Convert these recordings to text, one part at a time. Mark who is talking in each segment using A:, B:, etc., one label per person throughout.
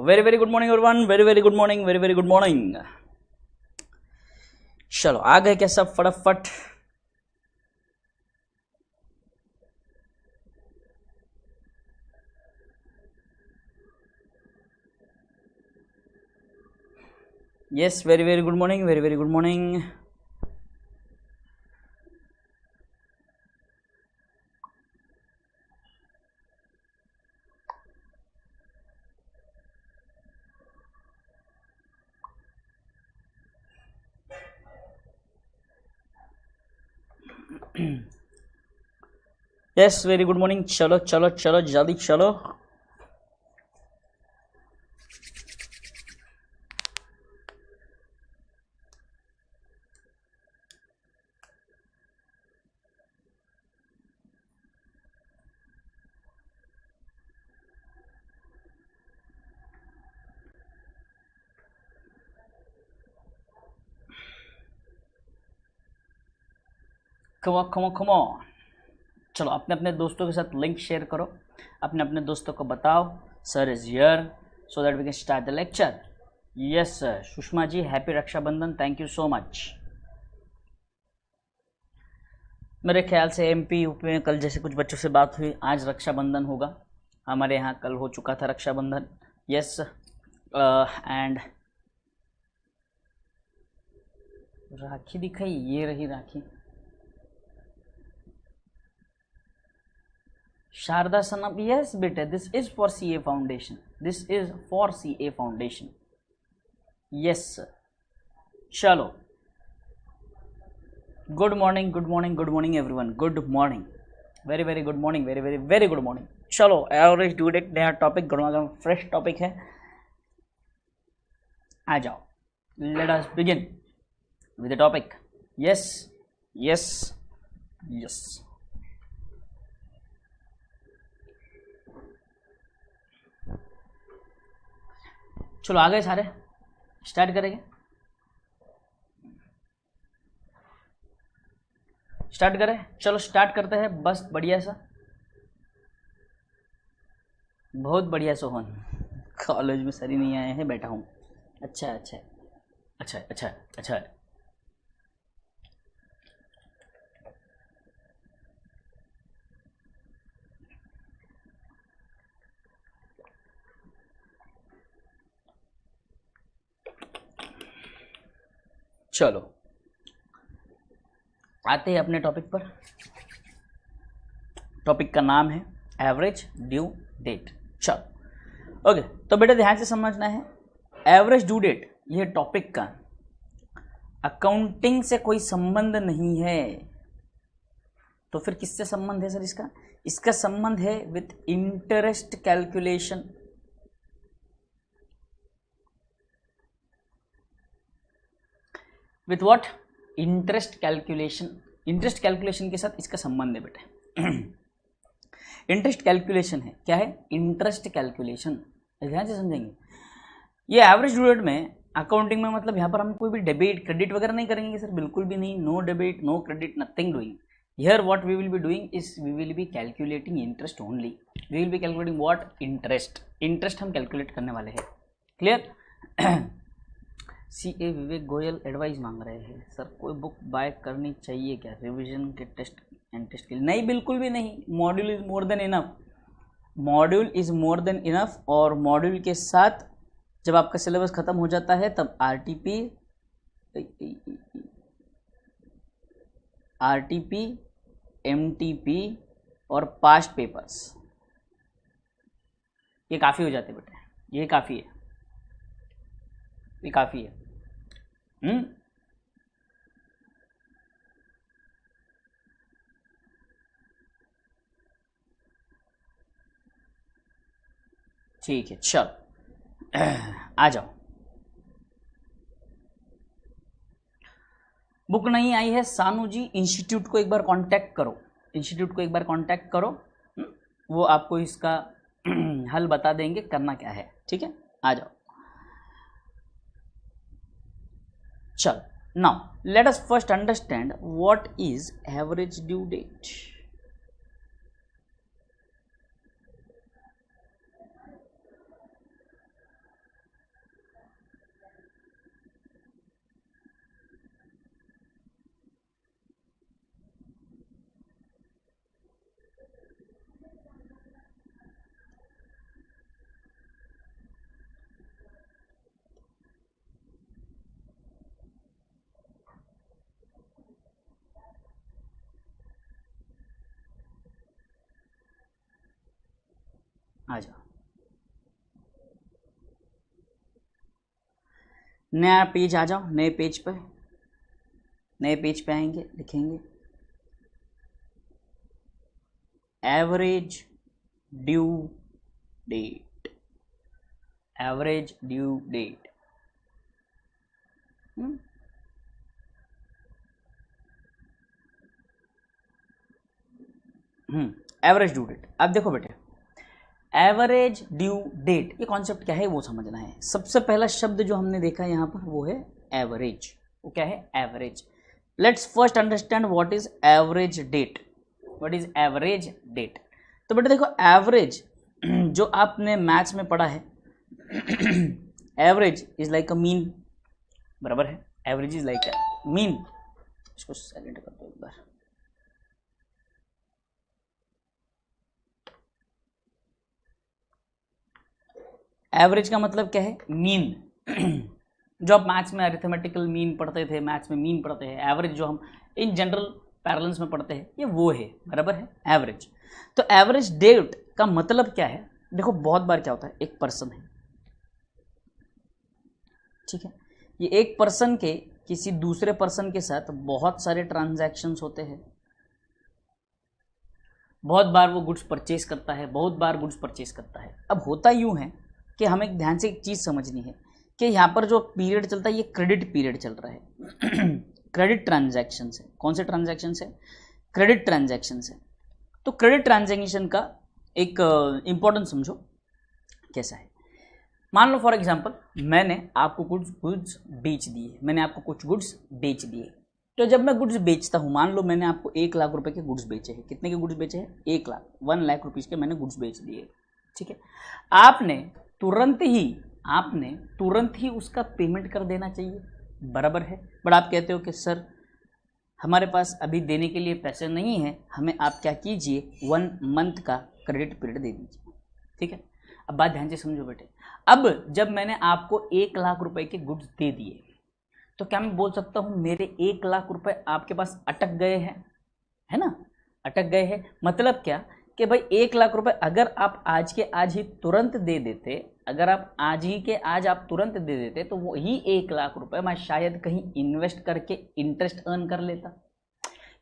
A: Very very good morning everyone, very very good morning, very very good morning. चलो आ गए क्या सब फटाफट। Yes, very very good morning, very very good morning. Yes, very good morning. चलो चलो चलो जल्दी चलो। खमो खमो खमो। चलो अपने अपने दोस्तों के साथ लिंक शेयर करो, अपने अपने दोस्तों को बताओ sir is here so that we can start the lecture. Yes sir, Sushma ji happy Rakshabandhan, thank you so much. मेरे ख्याल से एमपी यूपी में कल जैसे कुछ बच्चों से बात हुई, आज रक्षाबंधन होगा। हमारे यहाँ कल हो चुका था रक्षाबंधन। यस एंड राखी दिखाई, ये रही राखी। शारदा सनम, यस बेटे, this is for CA foundation, this is for CA foundation. Yes चलो, good morning good morning good morning everyone, good morning, very very good morning, very very very good morning. चलो average due date, नया topic, गर्मा गर्म fresh topic है, आ जाओ। Let us begin with the topic. Yes yes yes. चलो आ गए सारे, स्टार्ट करेंगे। स्टार्ट करें, चलो स्टार्ट करते हैं। बस बढ़िया सा, बहुत बढ़िया सोहन। कॉलेज में सर ही नहीं आए हैं, बैठा हूँ। अच्छा अच्छा अच्छा अच्छा अच्छा। चलो आते हैं अपने टॉपिक पर। टॉपिक का नाम है एवरेज ड्यू डेट। चलो ओके, तो बेटा ध्यान से समझना है, एवरेज ड्यू डेट ये टॉपिक का अकाउंटिंग से कोई संबंध नहीं है। तो फिर किससे संबंध है सर इसका? इसका संबंध है with interest calculation. With what? Interest calculation. Interest calculation के साथ इसका संबंध है बेटा। इंटरेस्ट कैलकुलेशन है, क्या है? Interest calculation. ध्यान से समझेंगे। ये एवरेज ड्यू डेट में अकाउंटिंग में मतलब यहाँ पर हम कोई भी डेबिट क्रेडिट वगैरह नहीं करेंगे सर, बिल्कुल भी नहीं। No debit, no credit, nothing doing. Here what we will be doing is we will be calculating interest only. We will be calculating what? Interest. Interest हम कैलकुलेट करने वाले हैं। Clear? CA Vivek Goyal advice मांग रहे हैं सर, कोई book by करनी चाहिए क्या रिवीजन के टेस्ट एंड टेस्ट के लिए? नहीं, बिल्कुल भी नहीं। Module is more than enough. Module is more than enough. और मॉड्यूल के साथ जब आपका सिलेबस खत्म हो जाता है तब आरटीपी, एमटीपी और पास्ट पेपर्स, ये काफ़ी हो जाते बेटे, ये काफ़ी है, ये काफ़ी है। ठीक है, चलो आ जाओ। बुक नहीं आई है सानू जी, इंस्टीट्यूट को एक बार कांटेक्ट करो, इंस्टीट्यूट को एक बार कांटेक्ट करो, वो आपको इसका हल बता देंगे करना क्या है। ठीक है, आ जाओ। चलो now let us first understand what is average due date. आ जाओ, नया पेज आ जाओ, नए पेज पे आएंगे, लिखेंगे average due date, average due date. Average due date. अब देखो बेटे, एवरेज ड्यू डेट ये कॉन्सेप्ट क्या है वो समझना है। सबसे पहला शब्द जो हमने देखा यहाँ पर वो है एवरेज। वो क्या है? Average. Let's first understand what is average date. What is average date? तो बेटा देखो, एवरेज जो आपने मैथ्स में पढ़ा है, average is like a mean, बराबर है? Average is like a mean. इसको साइलेंट कर दो एक बार। एवरेज का मतलब क्या है? मीन। जो आप मैथ्स में अरिथमेटिकल मीन पढ़ते थे, मैथ्स में मीन पढ़ते हैं, एवरेज जो हम इन जनरल पैरेलल्स में पढ़ते हैं, ये वो है, बराबर है? एवरेज। तो एवरेज डेट का मतलब क्या है? देखो बहुत बार क्या होता है, एक पर्सन है, ठीक है, ये एक पर्सन के किसी दूसरे पर्सन के साथ बहुत सारे ट्रांजैक्शंस होते हैं। बहुत बार वो गुड्स परचेज करता है, बहुत बार गुड्स परचेज करता है। अब होता यूँ है कि हमें ध्यान से एक चीज़ समझनी है कि यहाँ पर जो पीरियड चलता है ये क्रेडिट पीरियड चल रहा है। क्रेडिट ट्रांजैक्शन है। कौन से ट्रांजैक्शन है? क्रेडिट ट्रांजैक्शन है। तो क्रेडिट ट्रांजैक्शन का एक इम्पोर्टेंस समझो कैसा है। मान लो फॉर एग्जांपल मैंने आपको कुछ गुड्स बेच दिए, मैंने आपको कुछ गुड्स बेच दिए। तो जब मैं गुड्स बेचता हूँ, मान लो मैंने आपको 1 लाख रुपए के गुड्स बेचे हैं। कितने के गुड्स बेचे हैं? 1 लाख, 1 लाख रुपीज़ के मैंने गुड्स बेच दिए, ठीक है। आपने तुरंत ही उसका पेमेंट कर देना चाहिए, बराबर है? बट आप कहते हो कि सर हमारे पास अभी देने के लिए पैसे नहीं है, हमें आप क्या कीजिए 1 मंथ का क्रेडिट पीरियड दे दीजिए, ठीक है। अब बात ध्यान से समझो बेटे, अब जब मैंने आपको 1 लाख रुपए के गुड्स दे दिए, तो क्या मैं बोल सकता हूँ मेरे 1 लाख रुपए आपके पास अटक गए हैं, है ना? अटक गए हैं मतलब क्या कि भाई 1 लाख रुपए अगर आप आज के आज ही तुरंत दे देते, अगर आप आज ही के आज आप तुरंत दे देते, तो वही 1 लाख रुपए मैं शायद कहीं इन्वेस्ट करके इंटरेस्ट अर्न कर लेता,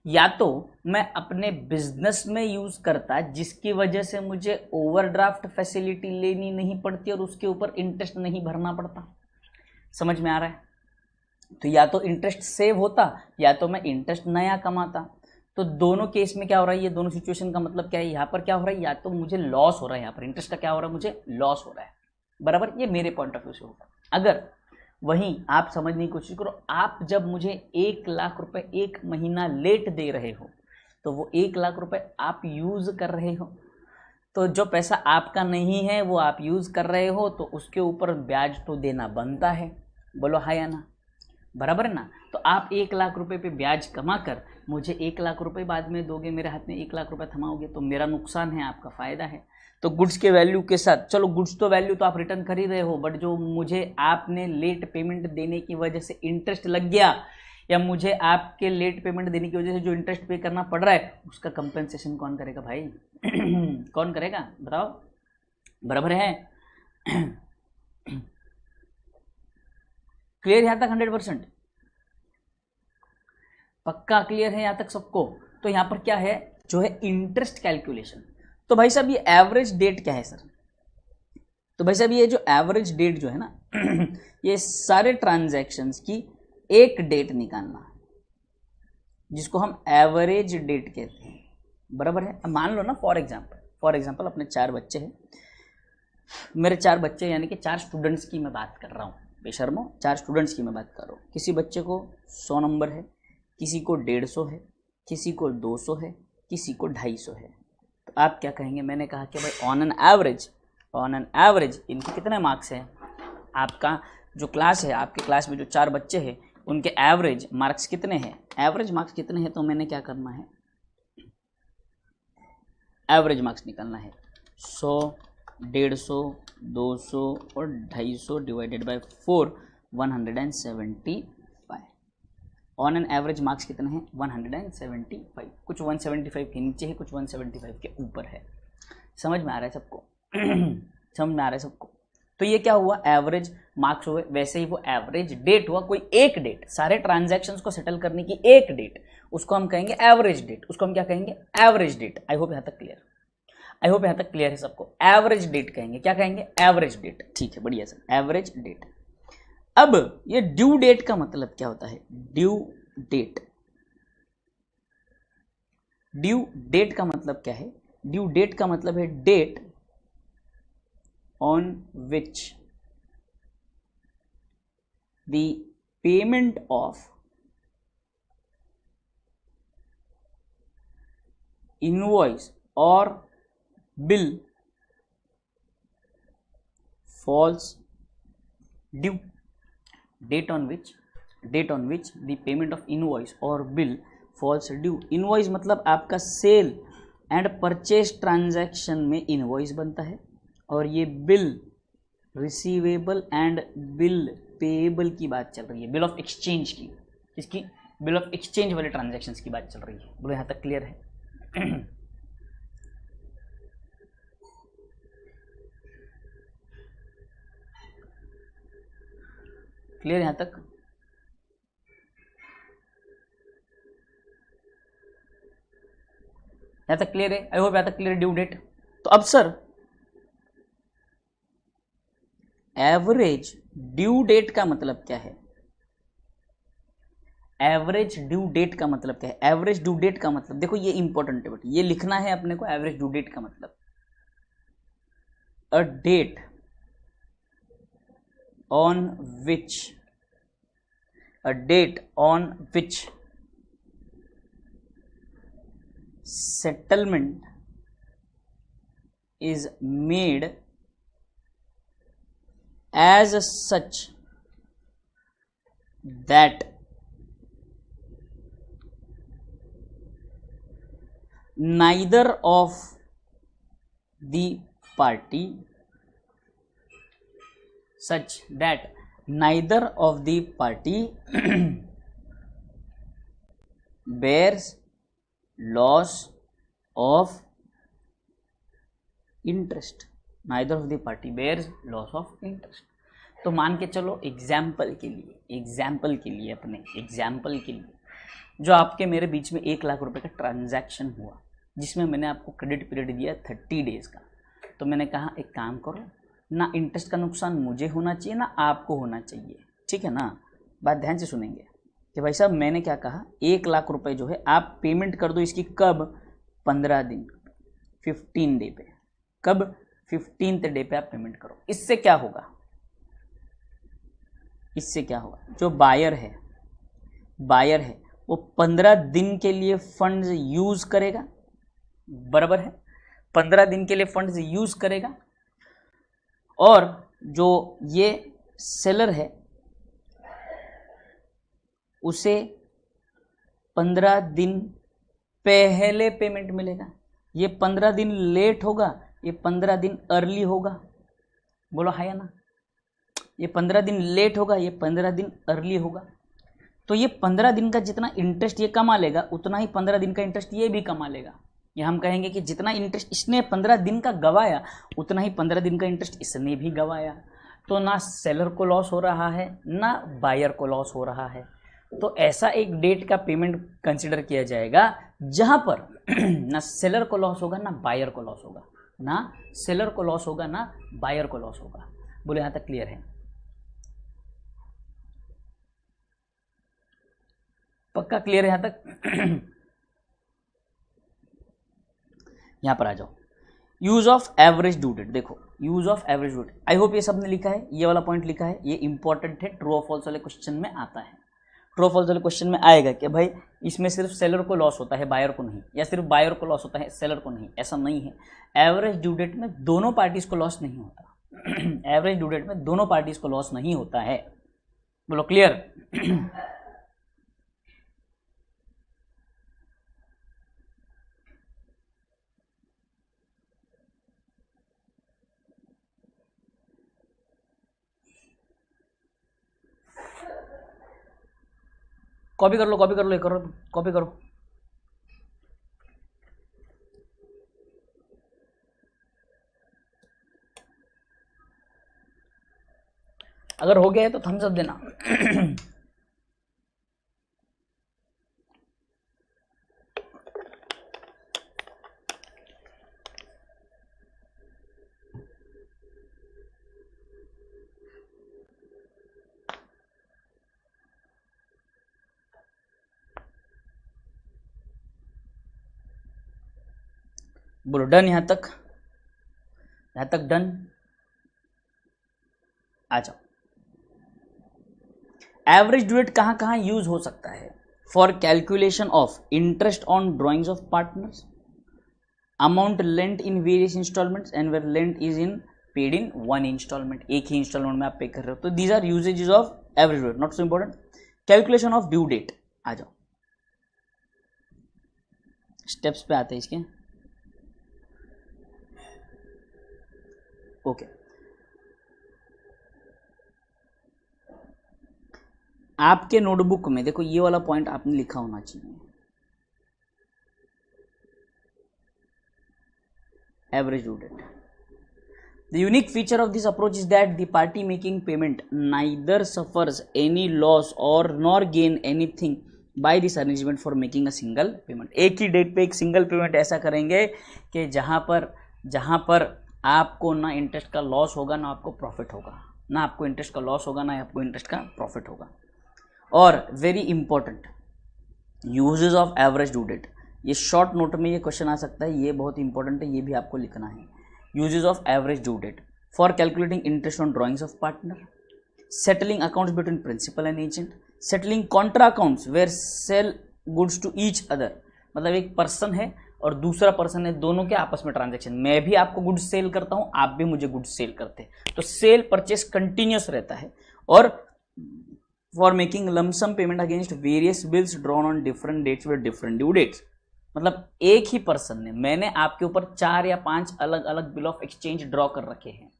A: या तो मैं अपने बिजनेस में यूज करता, जिसकी वजह से मुझे ओवरड्राफ्ट फैसिलिटी लेनी नहीं पड़ती और उसके ऊपर इंटरेस्ट नहीं भरना पड़ता। समझ में आ रहा है? तो या तो इंटरेस्ट सेव होता या तो मैं इंटरेस्ट नया कमाता। तो दोनों केस में क्या हो रहा है, ये दोनों सिचुएशन का मतलब क्या है, यहाँ पर क्या हो रहा है, या तो मुझे लॉस हो रहा है, यहाँ पर इंटरेस्ट का क्या हो रहा है, मुझे लॉस हो रहा है, बराबर? ये मेरे पॉइंट ऑफ व्यू से होगा। अगर वहीं आप समझने की कोशिश करो, आप जब मुझे 1 लाख रुपए 1 महीना लेट दे रहे हो, तो वो 1 लाख रुपए आप यूज कर रहे हो, तो जो पैसा आपका नहीं है वो आप यूज कर रहे हो, तो उसके ऊपर ब्याज तो देना बनता है। बोलो हाँ या ना? बराबर है ना? तो आप 1 लाख रुपए पे ब्याज कमा कर मुझे 1 लाख रुपए बाद में दोगे, मेरे हाथ में 1 लाख रुपए थमाओगे, तो मेरा नुकसान है, आपका फायदा है। तो गुड्स के वैल्यू के साथ, चलो गुड्स तो वैल्यू तो आप रिटर्न कर ही रहे हो, बट जो मुझे आपने लेट पेमेंट देने की वजह से इंटरेस्ट लग गया, या मुझे आपके लेट पेमेंट देने की वजह से जो इंटरेस्ट पे करना पड़ रहा है, उसका कंपेंसेशन कौन करेगा भाई? कौन करेगा बताओ? बराबर है? क्लियर यहाँ तक? 100% पक्का क्लियर है यहाँ तक सबको? तो यहाँ पर क्या है जो है इंटरेस्ट कैलकुलेशन। तो भाई साहब ये एवरेज डेट क्या है सर? तो भाई साहब ये जो एवरेज डेट जो है ना, ये सारे ट्रांजैक्शंस की एक डेट निकालना, जिसको हम एवरेज डेट कहते हैं, बराबर है? अब मान लो ना फॉर एग्जांपल अपने 4 बच्चे हैं, मेरे 4 बच्चे यानी कि 4 स्टूडेंट्स की मैं बात कर रहा हूँ, बेशर्मो 4 स्टूडेंट्स की मैं बात कर रहा हूँ। किसी बच्चे को 100 नंबर है, किसी को 150 है, किसी को 200 है, किसी को 250 है। तो आप क्या कहेंगे? मैंने कहा कि भाई ऑन एन एवरेज इनके कितने मार्क्स हैं? आपका जो क्लास है, आपके क्लास में जो 4 बच्चे हैं, उनके एवरेज मार्क्स कितने हैं? एवरेज मार्क्स कितने हैं? तो मैंने क्या करना है, एवरेज मार्क्स निकालना है। 100, 150, 200 और 250 divided by 4, 175। On an average marks कितने हैं? 175। कुछ 175 के नीचे है, कुछ 175 के ऊपर है। समझ में आ रहा है सबको? समझ में आ रहा है सबको? तो ये क्या हुआ, एवरेज मार्क्स हुए। वैसे ही वो एवरेज डेट हुआ, कोई एक डेट, सारे ट्रांजैक्शंस को सेटल करने की एक डेट, उसको हम कहेंगे एवरेज डेट। उसको हम क्या कहेंगे, एवरेज डेट। आई होप यहाँ तक क्लियर, आई होप यहाँ तक क्लियर है सबको। एवरेज डेट कहेंगे, क्या कहेंगे, एवरेज डेट। ठीक है, बढ़िया सर, एवरेज डेट। अब ये ड्यू डेट का मतलब क्या होता है, ड्यू डेट। ड्यू डेट का मतलब क्या है, ड्यू डेट का मतलब है date on which the payment of invoice और bill falls due. Date on which the payment of invoice और बिल फॉल्स ड्यू। इनवॉइस मतलब आपका सेल एंड परचेज ट्रांजैक्शन में इनवॉइस बनता है, और ये bill receivable and bill payable की बात चल रही है, बिल ऑफ एक्सचेंज की, इसकी बिल ऑफ एक्सचेंज वाले ट्रांजैक्शंस की बात चल रही है। बोलो यहाँ तक क्लियर है? क्लियर यहाँ तक? यहाँ तक क्लियर है? आई होप यहाँ तक क्लियर है ड्यू डेट। तो अब सर एवरेज ड्यू डेट का मतलब क्या है, एवरेज ड्यू डेट का मतलब क्या है, एवरेज ड्यू डेट का मतलब देखो ये इंपॉर्टेंट है बेटा, ये लिखना है अपने को। एवरेज ड्यू डेट का मतलब a date on which settlement is made as such that neither of the party bears loss of interest, neither of the party bears loss of interest। तो मान के चलो एग्जाम्पल के लिए अपने एग्जाम्पल के लिए जो आपके मेरे बीच में 1 लाख रुपए का ट्रांजैक्शन हुआ, जिसमें मैंने आपको क्रेडिट पीरियड दिया 30 डेज का, तो मैंने कहा एक काम करो ना, इंटरेस्ट का नुकसान मुझे होना चाहिए ना आपको होना चाहिए, ठीक है ना? बात ध्यान से सुनेंगे कि भाई साहब मैंने क्या कहा, 1 लाख रुपए जो है आप पेमेंट कर दो इसकी, कब, 15 दिन, 15 डे पे। कब, 15th डे पे आप पेमेंट करो। इससे क्या होगा, जो बायर है वो 15 दिन के लिए फंड्स यूज करेगा, बराबर है, 15 दिन के लिए फंड्स यूज करेगा, और जो ये सेलर है उसे 15 दिन पहले पेमेंट मिलेगा। ये 15 दिन लेट होगा, ये 15 दिन अर्ली होगा। बोलो हाँ या ना? ये 15 दिन लेट होगा, ये 15 दिन अर्ली होगा। तो ये 15 दिन का जितना इंटरेस्ट ये कमा लेगा, उतना ही 15 दिन का इंटरेस्ट ये भी कमा लेगा। ये हम कहेंगे कि जितना इंटरेस्ट इसने 15 दिन का गवाया, उतना ही 15 दिन का इंटरेस्ट इसने भी गवाया। तो ना सेलर को लॉस हो रहा है, ना बायर को लॉस हो रहा है। तो ऐसा एक डेट का पेमेंट कंसिडर किया जाएगा जहां पर ना सेलर को लॉस होगा, ना बायर को लॉस होगा, ना सेलर को लॉस होगा, ना बायर को लॉस होगा। बोले यहां तक क्लियर है? पक्का क्लियर है यहां तक? यहां पर आ जाओ, use of average due date. देखो use of average due date, I hope ये सबने लिखा है, ये वाला पॉइंट लिखा है, ये इंपॉर्टेंट है, ट्रू और फॉल्स वाले क्वेश्चन में आता है। ट्रू और फॉल्स वाले क्वेश्चन में आएगा कि भाई इसमें सिर्फ सेलर को लॉस होता है, बायर को नहीं, या सिर्फ बायर को लॉस होता है, सेलर को नहीं। ऐसा नहीं है, एवरेज ड्यू डेट में दोनों पार्टीज को लॉस नहीं होता। एवरेज ड्यू डेट में दोनों पार्टीज को लॉस नहीं होता है। बोलो क्लियर? कॉपी कर लो, कॉपी कर लो, करो कॉपी करो। अगर हो गया है तो थम्स अप देना। बोलो डन, यहां तक, यहां तक डन। आ जाओ। एवरेज ड्यू डेट कहां कहां यूज हो सकता है? For calculation of interest on drawings of partners, amount lent in various instalments and where lent is in paid in one instalment, एक ही इंस्टॉलमेंट में आप पे कर रहे हो, तो these are usages of average due date, not so important. Calculation of due date, आ जाओ, स्टेप्स पे आते हैं इसके। ओके, आपके नोटबुक में देखो ये वाला पॉइंट आपने लिखा होना चाहिए, average due date. The unique feature of this approach is that the party making payment neither suffers any loss or nor gain anything by this arrangement for making a single payment। एक ही date पे एक single payment ऐसा करेंगे कि जहां पर आपको ना इंटरेस्ट का लॉस होगा ना आपको प्रॉफिट होगा, ना आपको इंटरेस्ट का लॉस होगा ना आपको इंटरेस्ट का प्रॉफिट होगा। और very important, uses of average due date, ये शॉर्ट नोट में ये क्वेश्चन आ सकता है, ये बहुत इंपॉर्टेंट है, ये भी आपको लिखना है। Uses of average due date for calculating interest on drawings of partner, settling accounts between principal and agent, settling contra accounts where sell goods to each other, मतलब एक पर्सन है और दूसरा पर्सन है, दोनों के आपस में ट्रांजैक्शन, मैं भी आपको गुड्स सेल करता हूं, आप भी मुझे गुड्स सेल करते हैं, तो सेल परचेस कंटिन्यूस रहता है। और for making lump sum payment against various bills drawn on different dates with different due dates, मतलब एक ही पर्सन ने, मैंने आपके ऊपर 4 या 5 अलग अलग बिल ऑफ एक्सचेंज ड्रॉ कर रखे हैं,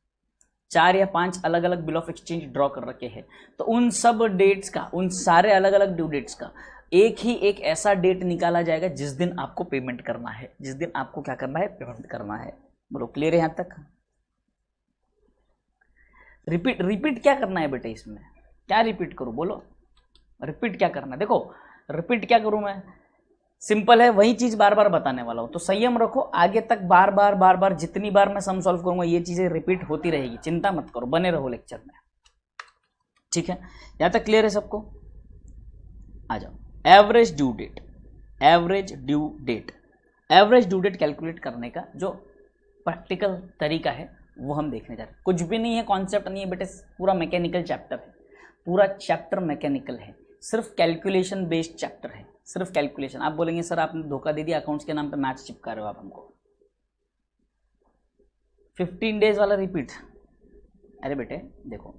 A: 4 या 5 अलग अलग बिल ऑफ एक्सचेंज ड्रॉ कर रखे हैं, तो उन सब डेट्स का, उन सारे अलग अलग ड्यू डेट्स का एक ऐसा डेट निकाला जाएगा जिस दिन आपको पेमेंट करना है, जिस दिन आपको क्या करना है, पेमेंट करना है। बोलो क्लियर है यहां तक? रिपीट क्या करना है बेटे इसमें, क्या रिपीट करूं? बोलो रिपीट क्या करना है? देखो रिपीट क्या करूं मैं, सिंपल है, वही चीज बार बार बताने वाला हूं, तो संयम रखो, आगे तक बार बार जितनी बार मैं सम सॉल्व करूंगा ये चीजें रिपीट होती रहेगी, चिंता मत करो, बने रहो लेक्चर में, ठीक है? यहां तक क्लियर है सबको? आ जाओ, average due date, average due date, average due date calculate करने का जो प्रैक्टिकल तरीका है वो हम देखने जा रहे हैं। कुछ भी नहीं है, कॉन्सेप्ट नहीं है बेटे, पूरा मैकेनिकल चैप्टर है, पूरा चैप्टर मैकेनिकल है, सिर्फ कैलकुलेशन बेस्ड चैप्टर है, सिर्फ कैलकुलेशन। आप बोलेंगे सर आपने धोखा दे दिया, अकाउंट्स के नाम पे मैथ्स चिपका रहे हो आप हमको, 15 डेज वाला रिपीट। अरे बेटे देखो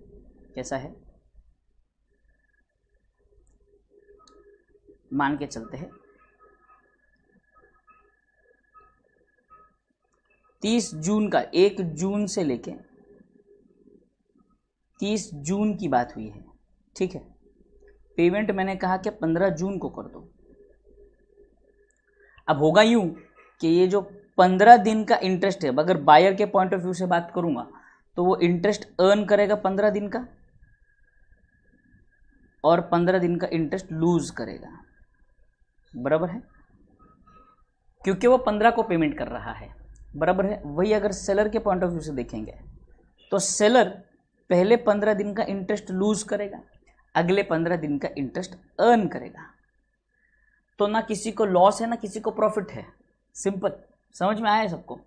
A: कैसा है, मान के चलते हैं 30 जून का, 1 जून से लेके 30 जून की बात हुई है, ठीक है? पेमेंट मैंने कहा कि 15 जून को कर दो। अब होगा यूं कि ये जो 15 दिन का इंटरेस्ट है, अगर बायर के पॉइंट ऑफ व्यू से बात करूंगा तो वो इंटरेस्ट अर्न करेगा 15 दिन का और 15 दिन का इंटरेस्ट लूज करेगा, बराबर है? क्योंकि वो 15 को पेमेंट कर रहा है, बराबर है? वही अगर सेलर के पॉइंट ऑफ व्यू से देखेंगे तो सेलर पहले 15 दिन का इंटरेस्ट लूज करेगा, अगले 15 दिन का इंटरेस्ट अर्न करेगा, तो ना किसी को लॉस है ना किसी को प्रॉफिट है, सिंपल। समझ में आया है सबको?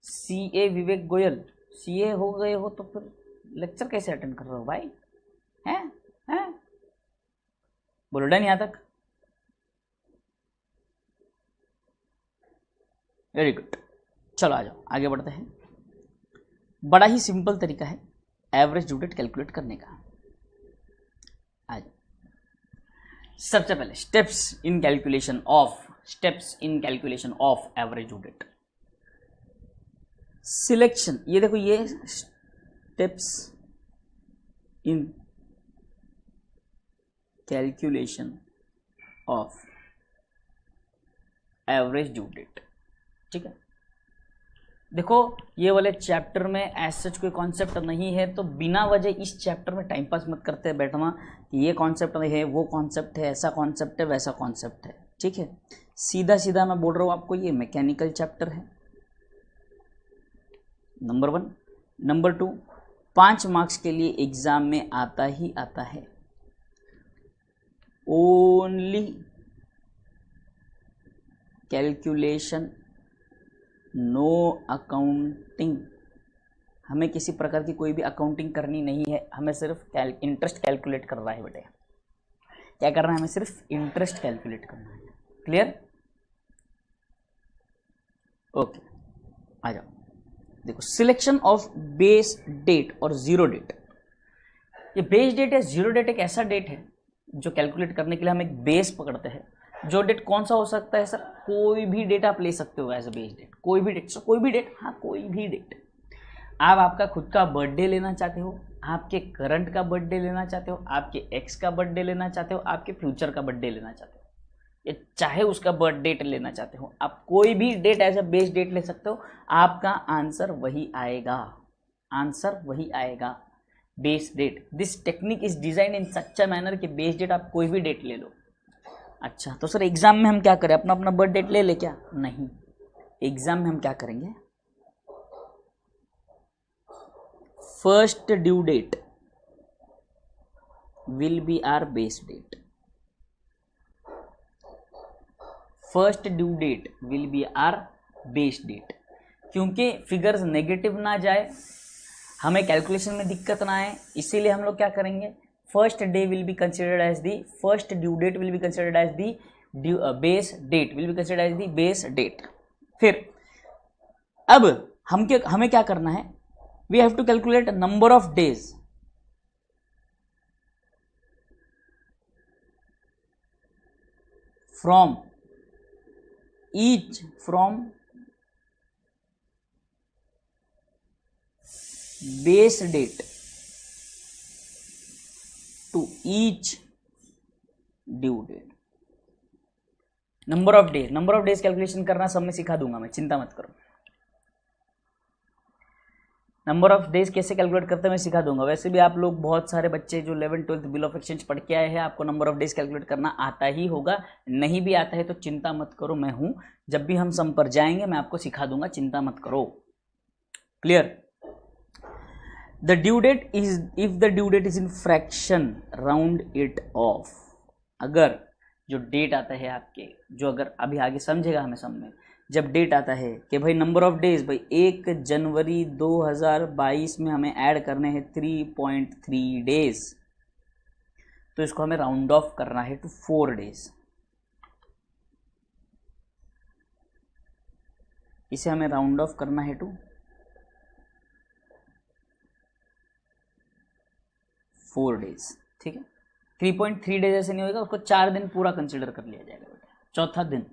A: सीए विवेक गोयल, सीए हो गए हो तो फिर लेक्चर कैसे अटेंड कर रहे हो भाई? हैं? बोलो डन यहां तक? वेरी गुड, चलो आ जाओ आगे बढ़ते हैं। बड़ा ही सिंपल तरीका है एवरेज ड्यू डेट कैलकुलेट करने का। आ जाओ, सबसे पहले steps in calculation of average due date. Selection, ये देखो ये steps in calculation of average due date, ठीक है? देखो ये वाले चैप्टर में एज सच कोई कॉन्सेप्ट नहीं है, तो बिना वजह इस चैप्टर में टाइम पास मत करते बैठना कि ये कॉन्सेप्ट है, वो कॉन्सेप्ट है, ऐसा कॉन्सेप्ट है, वैसा कॉन्सेप्ट है। ठीक है, सीधा सीधा मैं बोल रहा हूँ आपको, ये मैकेनिकल चैप्टर है, नंबर 1। नंबर 2, 5 मार्क्स के लिए एग्जाम में आता ही आता है, ओनली कैलकुलेशन, नो अकाउंटिंग। हमें किसी प्रकार की कोई भी अकाउंटिंग करनी नहीं है, हमें सिर्फ इंटरेस्ट कैलकुलेट करना है बेटे। क्या करना है? हमें सिर्फ इंटरेस्ट कैलकुलेट करना है। क्लियर? ओके, आ जाओ। देखो, सिलेक्शन ऑफ बेस डेट और जीरो डेट। ये बेस डेट या जीरो डेट एक ऐसा डेट है जो कैलकुलेट करने के लिए हम एक बेस पकड़ते हैं। जो डेट कौन सा हो सकता है सर? कोई भी डेट आप ले सकते हो एज अ बेस डेट, कोई भी डेट। कोई भी डेट, हाँ कोई भी डेट। आप आपका खुद का बर्थडे लेना चाहते हो, आपके करंट का बर्थडे लेना चाहते हो, आपके एक्स का बर्थडे लेना चाहते हो, आपके फ्यूचर का बर्थडे लेना चाहते हो, या चाहे उसका बर्थ डेट लेना चाहते हो, आप कोई भी date as a base date ले सकते हो। आपका आंसर वही आएगा, आंसर वही आएगा, base date. This technique is design in such a manner कि बेस डेट आप कोई भी डेट ले लो। अच्छा, तो सर एग्जाम में हम क्या करें? अपना अपना बर्थ डेट ले ले क्या? नहीं, एग्जाम में हम क्या करेंगे? First due date will be our base date. First due date will be our base date, क्योंकि फिगर्स नेगेटिव ना जाए, हमें कैलकुलेशन में दिक्कत ना आए, इसीलिए हम लोग क्या करेंगे? First day will be considered as the first due date will be considered as the base date will be considered as the base date. फिर अब हमें क्या करना है? We have to calculate number of days from base date to each due date. Number of days calculation करना सब में सिखा दूंगा मैं, चिंता मत करो। नंबर ऑफ डेज कैसे कैलकुलेट करते हैं मैं सिखा दूंगा। वैसे भी आप लोग बहुत सारे बच्चे जो 11th 12th bill of exchange पढ़ के आए हैं, आपको नंबर ऑफ डेज कैलकुलेट करना आता ही होगा। नहीं भी आता है तो चिंता मत करो, मैं हूं, जब भी हम सम पर जाएंगे मैं आपको सिखा दूंगा, चिंता मत करो। Clear? The due date is, if the due date is in fraction, round it off. अगर जो डेट आता है आपके, जो अगर अभी आगे समझेगा हमें सम में, जब डेट आता है कि भाई नंबर ऑफ डेज, भाई 1 जनवरी 2022 में हमें ऐड करने हैं 3.3 डेज, तो इसको हमें राउंड ऑफ करना है टू 4 डेज। इसे हमें राउंड ऑफ करना है टू 4 डेज। ठीक है, 3.3 डेज ऐसे नहीं होगा, उसको 4 दिन पूरा कंसिडर कर लिया जाएगा बेटा, चौथा दिन।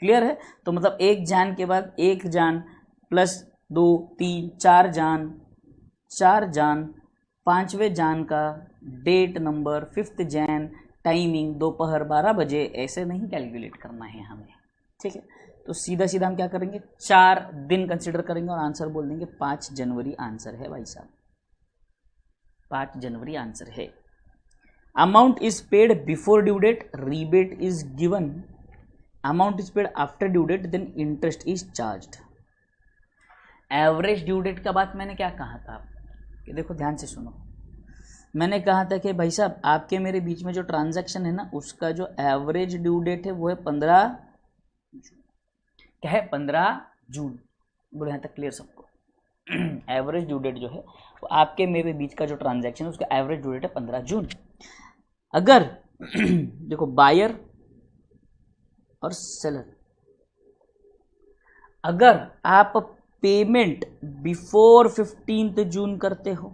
A: क्लियर है? तो मतलब 1 जान के बाद 1 जान प्लस 2 3 4 जान, 4 जान, 5वें जान का date number 5th Jain, timing दोपहर 12 बजे, ऐसे नहीं कैलकुलेट करना है हमें। ठीक है, तो सीधा सीधा हम क्या करेंगे? 4 दिन कंसिडर करेंगे और आंसर बोल देंगे 5 जनवरी आंसर है भाई साहब, 5 जनवरी आंसर है। Amount is paid before due date, rebate is given. Amount is paid after due date, then interest is charged. Average due date का बात मैंने क्या कहा था कि देखो ध्यान से सुनो, मैंने कहा था कि भाई साहब आपके मेरे बीच में जो ट्रांजैक्शन है ना, उसका जो एवरेज ड्यू डेट है वो है 15 क्या है? 15 जून। बोले यहाँ तक क्लियर सबको? एवरेज ड्यू डेट जो है वो आपके मेरे बीच का जो ट्रांजैक्शन है उसका एवरेज ड्यू डेट है 15 जून। अगर देखो बायर और सेलर, अगर आप पेमेंट बिफोर 15th जून करते हो,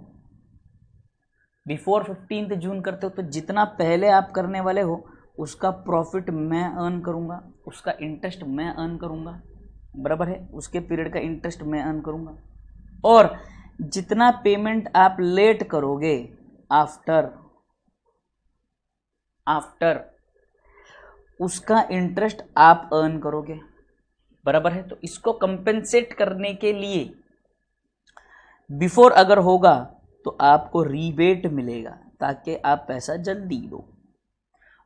A: बिफोर 15th जून करते हो, तो जितना पहले आप करने वाले हो उसका प्रॉफिट मैं अर्न करूंगा, उसका इंटरेस्ट मैं अर्न करूंगा, बराबर है? उसके पीरियड का इंटरेस्ट मैं अर्न करूंगा। और जितना पेमेंट आप लेट करोगे आफ्टर उसका इंटरेस्ट आप अर्न करोगे। बराबर है। तो इसको कंपेंसेट करने के लिए बिफोर अगर होगा तो आपको रीबेट मिलेगा ताकि आप पैसा जल्दी दो,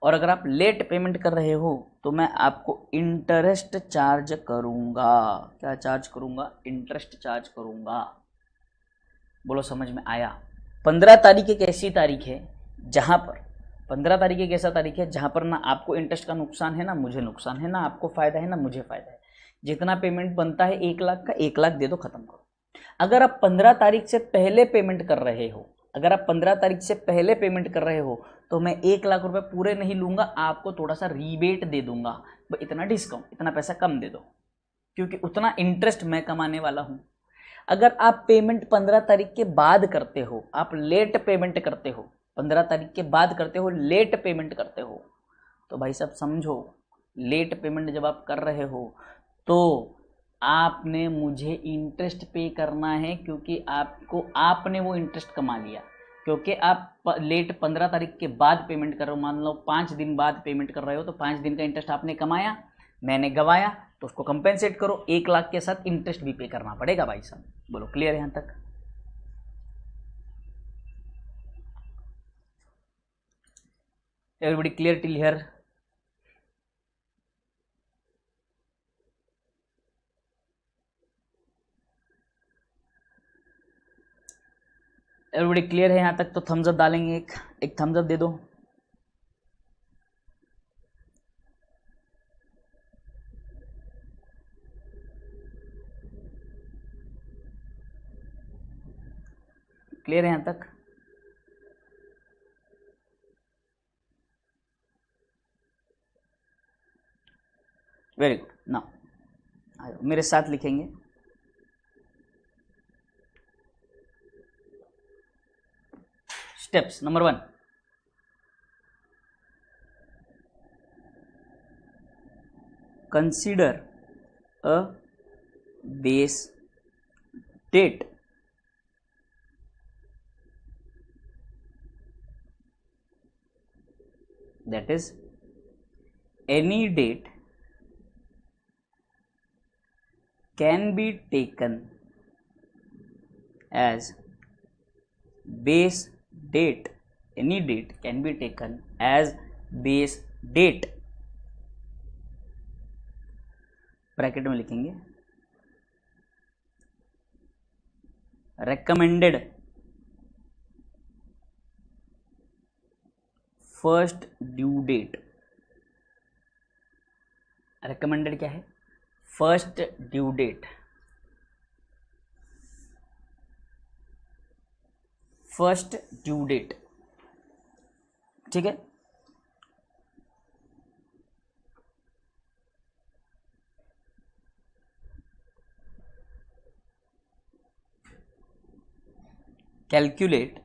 A: और अगर आप लेट पेमेंट कर रहे हो तो मैं आपको इंटरेस्ट चार्ज करूंगा। क्या चार्ज करूंगा? इंटरेस्ट चार्ज करूंगा। बोलो समझ में आया? 15 तारीख एक ऐसी तारीख है जहां पर 15 तारीख एक ऐसा तारीख है जहां पर ना आपको इंटरेस्ट का नुकसान है, ना मुझे नुकसान है, ना आपको फायदा है, ना मुझे फायदा है। जितना पेमेंट बनता है 1 लाख का, 1 लाख दे दो, खत्म करो। अगर आप 15 तारीख से पहले पेमेंट कर रहे हो, अगर आप 15 तारीख से पहले पेमेंट कर रहे हो तो मैं 1 लाख रुपए पूरे नहीं लूंगा, आपको थोड़ा सा रीबेट दे दूंगा, इतना डिस्काउंट, इतना पैसा कम दे दो, क्योंकि उतना इंटरेस्ट मैं कमाने वाला हूं। अगर आप पेमेंट 15 तारीख के बाद करते हो, आप लेट पेमेंट करते हो, 15 तारीख के बाद करते हो, लेट पेमेंट करते हो, तो भाई साहब समझो, लेट पेमेंट जब आप कर रहे हो तो आपने मुझे इंटरेस्ट पे करना है, क्योंकि आपने वो इंटरेस्ट कमा लिया, क्योंकि आप लेट 15 तारीख के बाद पेमेंट कर रहे हो। मान लो 5 दिन बाद पेमेंट कर रहे हो तो 5 दिन का इंटरेस्ट आपने कमाया, मैंने गवाया, तो उसको कंपेंसेट करो, 1 लाख के साथ इंटरेस्ट भी पे करना पड़ेगा भाई साहब। बोलो क्लियर है यहां तक? Everybody clear till here? Everybody clear है यहां तक? तो थम्स अप डालेंगे, एक थम्स अप दे दो। क्लियर है यहां तक? Very good. नाउ मेरे साथ लिखेंगे, steps number 1, consider a base date that is any date can be taken as base date. Any date can be taken as base date, bracket में लिखेंगे recommended first due date. recommended क्या है? First due date, first due date, ठीक है। Calculate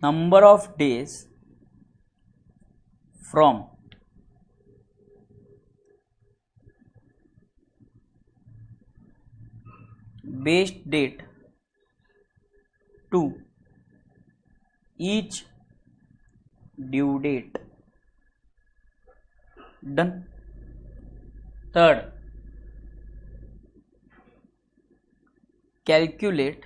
A: number of days from base date to each due date. Done. Third, calculate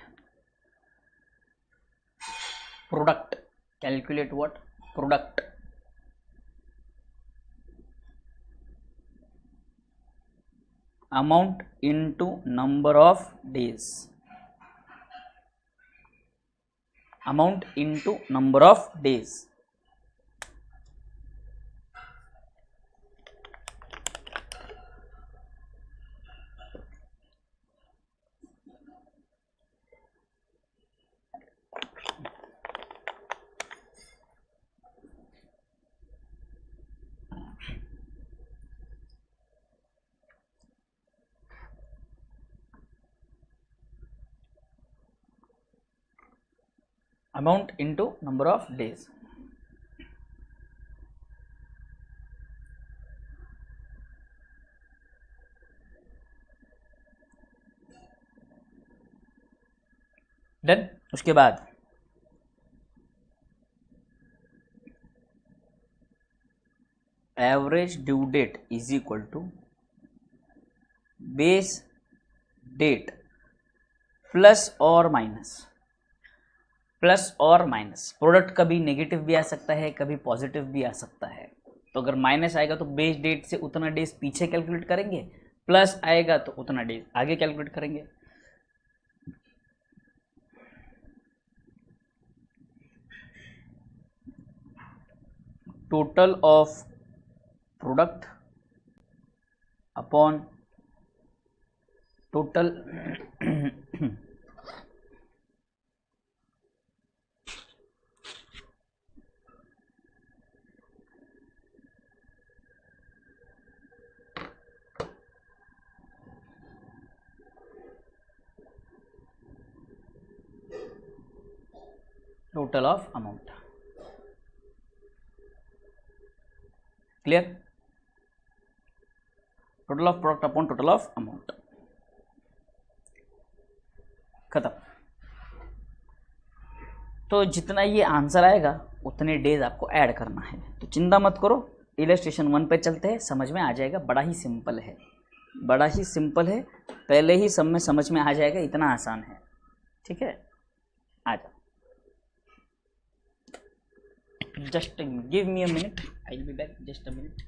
A: product. Calculate what? Product. Amount into number of days. Amount into number of days. Amount into number of days. Done. उसके बाद average due date is equal to base date plus और minus, plus और minus. Product कभी negative भी आ सकता है, कभी पॉजिटिव भी आ सकता है। तो अगर माइनस आएगा तो बेस डेट से उतना डेज पीछे कैलकुलेट करेंगे, प्लस आएगा तो उतना डेज आगे कैलकुलेट करेंगे। Total of product upon total total of amount. Clear? Total of product upon total of amount, खत्म। तो जितना ये आंसर आएगा उतने डेज आपको ऐड करना है। तो चिंता मत करो, इलस्ट्रेशन 1 पे चलते हैं, समझ में आ जाएगा। बड़ा ही सिंपल है, बड़ा ही सिंपल है, पहले ही सब में समझ में आ जाएगा, इतना आसान है। ठीक है, आ जाओ। Just give me a minute, I will be back, just a minute.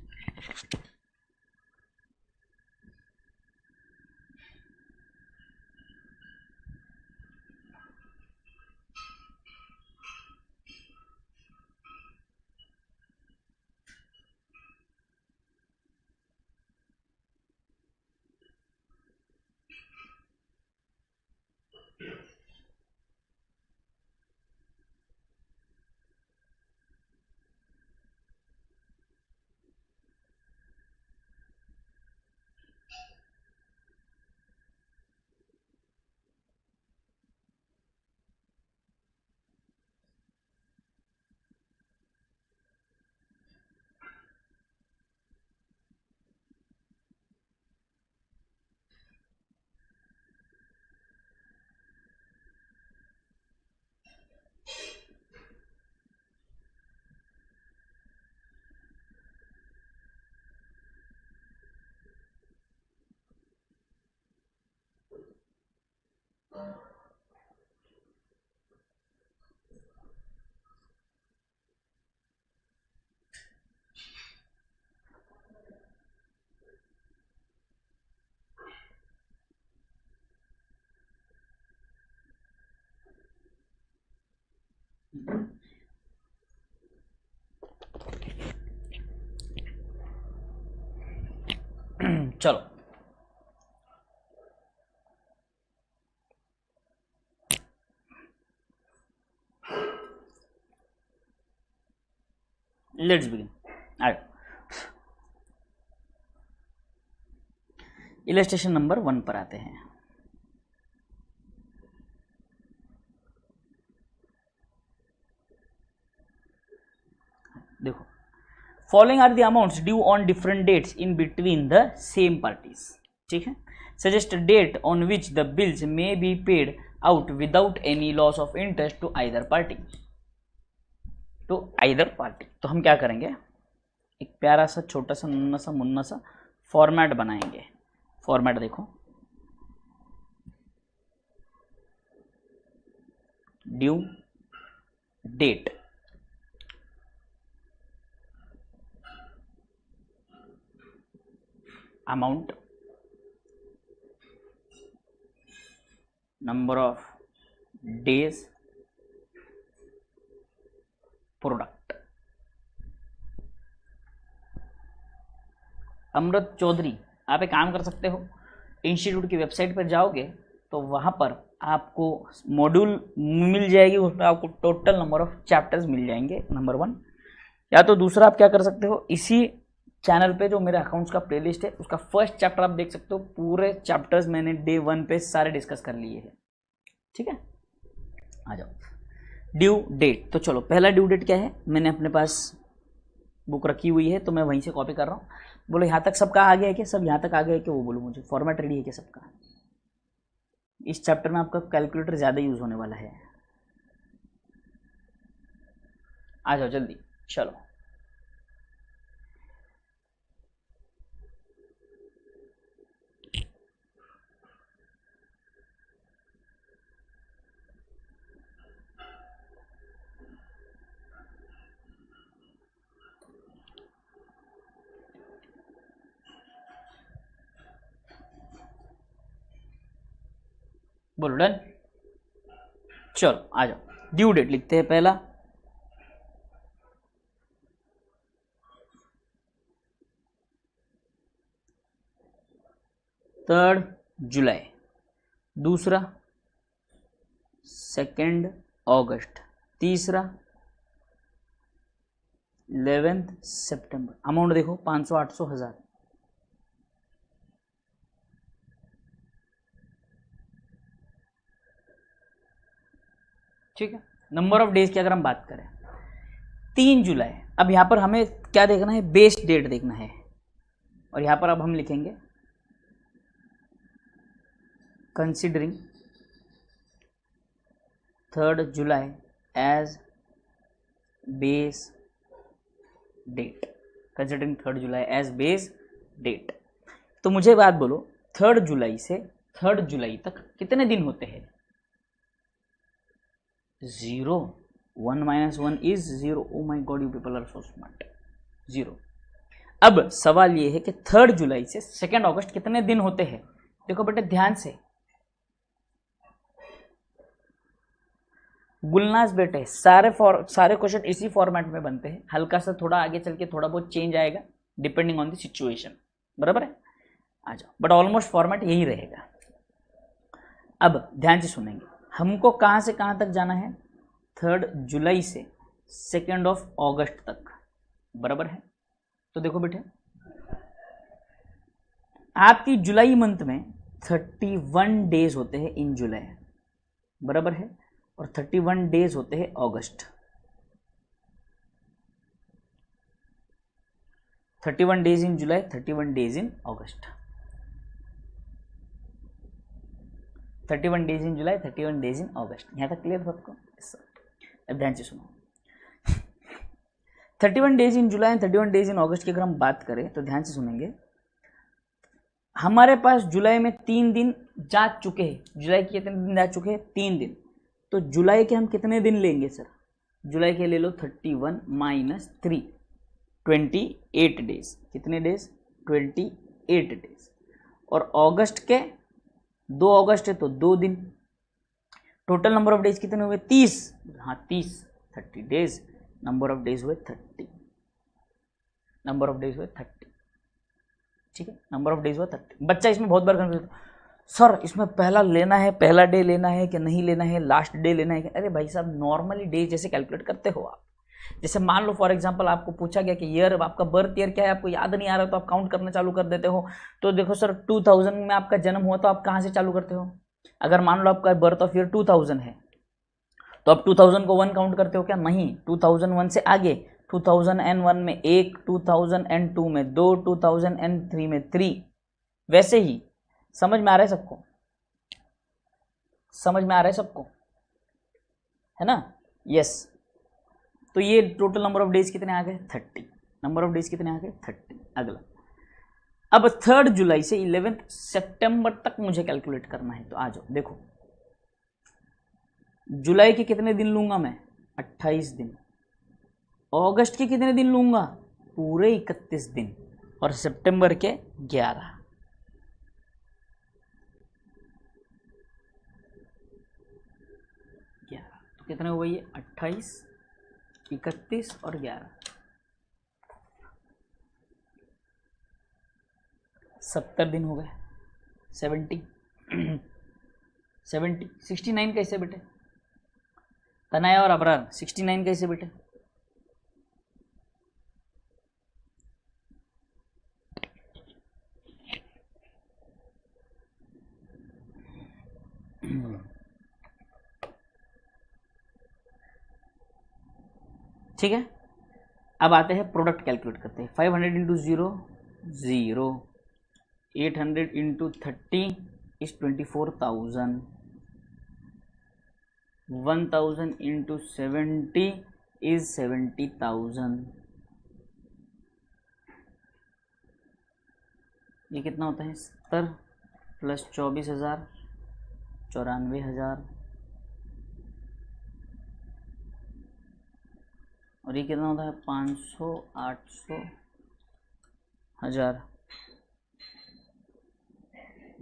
A: चलो, लेट्स बिगिन। इलस्ट्रेशन नंबर 1 पर आते हैं। देखो, following are the amounts due on different dates in between the same parties. ठीक है, suggest date on which the bills may be paid out without any loss of interest to either party. तो either party, तो हम क्या करेंगे, एक प्यारा सा छोटा सा नन्ना सा मुन्ना सा फॉर्मेट बनाएंगे। फॉर्मेट देखो, due date, amount, number of days, product. Amrit Chaudhary, आप एक काम कर सकते हो, इंस्टीट्यूट की वेबसाइट पर जाओगे तो वहाँ पर आपको मॉड्यूल मिल जाएगी, उसमें आपको टोटल नंबर ऑफ चैप्टर्स मिल जाएंगे, नंबर 1। या तो दूसरा आप क्या कर सकते हो, इसी चैनल पे जो मेरे अकाउंट्स का प्लेलिस्ट है उसका फर्स्ट चैप्टर आप देख सकते हो। पूरे चैप्टर्स मैंने डे 1 पे सारे डिस्कस कर लिए हैं। ठीक है, आ जाओ। ड्यू डेट, तो चलो पहला ड्यू डेट क्या है, मैंने अपने पास बुक रखी हुई है तो मैं वहीं से कॉपी कर रहा हूँ। बोलो यहाँ तक सबका आ गया है क्या, सब यहाँ तक आ गया है क्या, वो बोलो मुझे। फॉर्मेट रेडी है क्या सबका? इस चैप्टर में आपका कैलकुलेटर ज़्यादा यूज़ होने वाला है। आ जाओ जल्दी, चलो। बोलो डन। चलो आ जाओ, ड्यू डेट लिखते हैं पहला, थर्ड जुलाई, दूसरा 2 अगस्त, तीसरा 11 सितंबर। अमाउंट देखो 500, 800, 1000। ठीक है। नंबर ऑफ डेज की अगर हम बात करें 3 जुलाई, अब यहां पर हमें क्या देखना है, बेस डेट देखना है, और यहां पर अब हम लिखेंगे कंसिडरिंग 3 जुलाई एज बेस डेट, कंसिडरिंग 3 जुलाई एज बेस डेट। तो मुझे बात बोलो, 3 जुलाई से 3 जुलाई तक कितने दिन होते हैं? 0, 1 - 1 is 0। Oh my God, you people are so smart. 0। अब सवाल ये है कि 3 जुलाई से 2 अगस्त कितने दिन होते हैं? देखो बेटे ध्यान से, गुलनाज बेटे सारे क्वेश्चन इसी फॉर्मेट में बनते हैं, हल्का सा थोड़ा आगे चल के थोड़ा बहुत चेंज आएगा डिपेंडिंग ऑन द सिचुएशन, बराबर है? आ जाओ, बट ऑलमोस्ट फॉर्मेट यही रहेगा। अब ध्यान से सुनेंगे, हमको कहां से कहां तक जाना है? 3 जुलाई से 2 अगस्त तक, बराबर है? तो देखो बेटे, आपकी जुलाई मंथ में 31 डेज होते हैं इन जुलाई, बराबर है? और 31 डेज होते हैं अगस्त। 31 days in July, 31 days in August, 31 days in July, 31 days in August. यहां तक क्लियर सबको? अब ध्यान से सुनो, 31 days in July and 31 days in August की अगर हम बात करें तो ध्यान से सुनेंगे, हमारे पास जुलाई में 3 दिन जा चुके हैं। जुलाई के कितने दिन जा चुके हैं? 3 दिन। तो जुलाई के हम कितने दिन लेंगे सर? जुलाई के ले लो 31 - 3, 28 डेज। कितने डेज? 28 डेज। और अगस्त के 2 अगस्त है तो 2 दिन। टोटल नंबर ऑफ डेज कितने हुए? 30। हाँ 30, 30 डेज। नंबर ऑफ डेज हुए 30, नंबर ऑफ डेज हुए 30। ठीक है, नंबर ऑफ डेज हुआ 30। बच्चा इसमें बहुत बार कंफ्यूज, सर इसमें पहला लेना है, पहला डे लेना है कि नहीं लेना है, लास्ट डे लेना है? अरे भाई साहब, नॉर्मली डे जैसे कैलकुलेट करते हो आप। जैसे मान लो फॉर एग्जांपल आपको पूछा गया कि ईयर, आपका बर्थ ईयर क्या है, आपको याद नहीं आ रहा तो आप काउंट करना चालू कर देते हो। तो देखो सर 2000 में आपका जन्म हुआ तो आप कहाँ से चालू करते हो? अगर मान लो आपका बर्थ ऑफ ईयर 2000 है तो आप 2000 को 1 काउंट करते हो क्या? नहीं, 2001 से आगे 2001 में 1, 2002 में 2, 2003 में 3। वैसे ही समझ में आ रहा है सबको? समझ में आ रहा है सबको, है ना? यस। तो ये टोटल नंबर ऑफ डेज कितने आ गए? 30। नंबर ऑफ डेज कितने आ गए? 30। अगला, अब 3 जुलाई से 11 सितंबर तक मुझे कैलकुलेट करना है। तो आ जाओ, देखो जुलाई के कितने दिन लूंगा मैं? 28 दिन। अगस्त के कितने दिन लूंगा? पूरे 31 दिन। और सितंबर के 11। तो कितने हुए ये? 28, 31 और 11, 70 दिन हो गए। 70 69 कैसे बेटे? तनाया और अबरार 69 कैसे बेटे? ठीक है, अब आते हैं प्रोडक्ट कैलकुलेट करते हैं। 500 into 0 0, 800 into 30 is 24,000, 1000 into 70 is 70,000। ये कितना होता है? 70 प्लस 24,000, 94,000। और ये कितना होता है? 500, 800, 1000,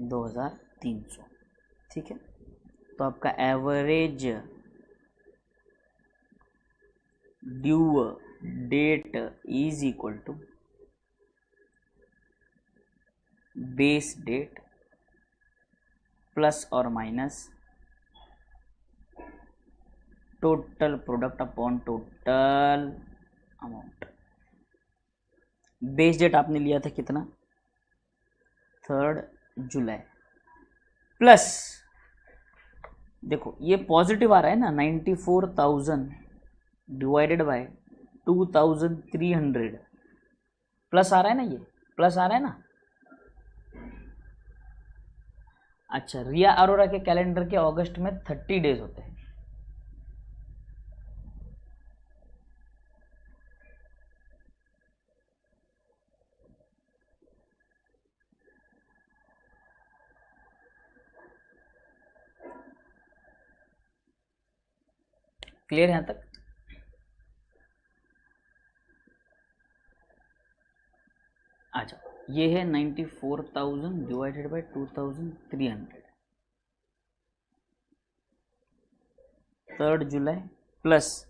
A: 2300। ठीक है, तो आपका average due date is equal to base date plus और minus total product upon total amount. Base date आपने लिया था कितना, 3 जुलाई, प्लस देखो ये पॉजिटिव आ रहा है ना, 94,000 डिवाइडेड बाय 2,300 प्लस आ रहा है ना, ये प्लस आ रहा है ना। अच्छा, रिया अरोरा के कैलेंडर के अगस्त में 30 डेज होते हैं। क्लियर है यहां तक? अच्छा, ये है 94,000 divided by 2,300, 3 July plus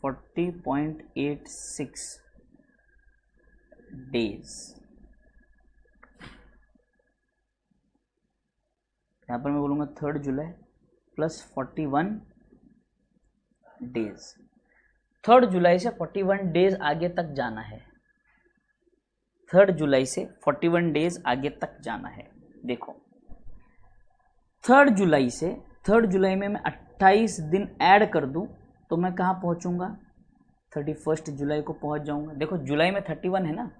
A: 40.86 days. यहाँ पर मैं बोलूँगा 3 जुलाई प्लस 41 डेज। 3 जुलाई से 41 डेज आगे तक जाना है, 3 जुलाई से 41 डेज आगे तक जाना है। देखो 3 जुलाई से 3 जुलाई में मैं 28 दिन ऐड कर दूं तो मैं कहाँ पहुँचूँगा, 31 जुलाई को पहुँच जाऊँगा। देखो जुलाई में 31 है ना,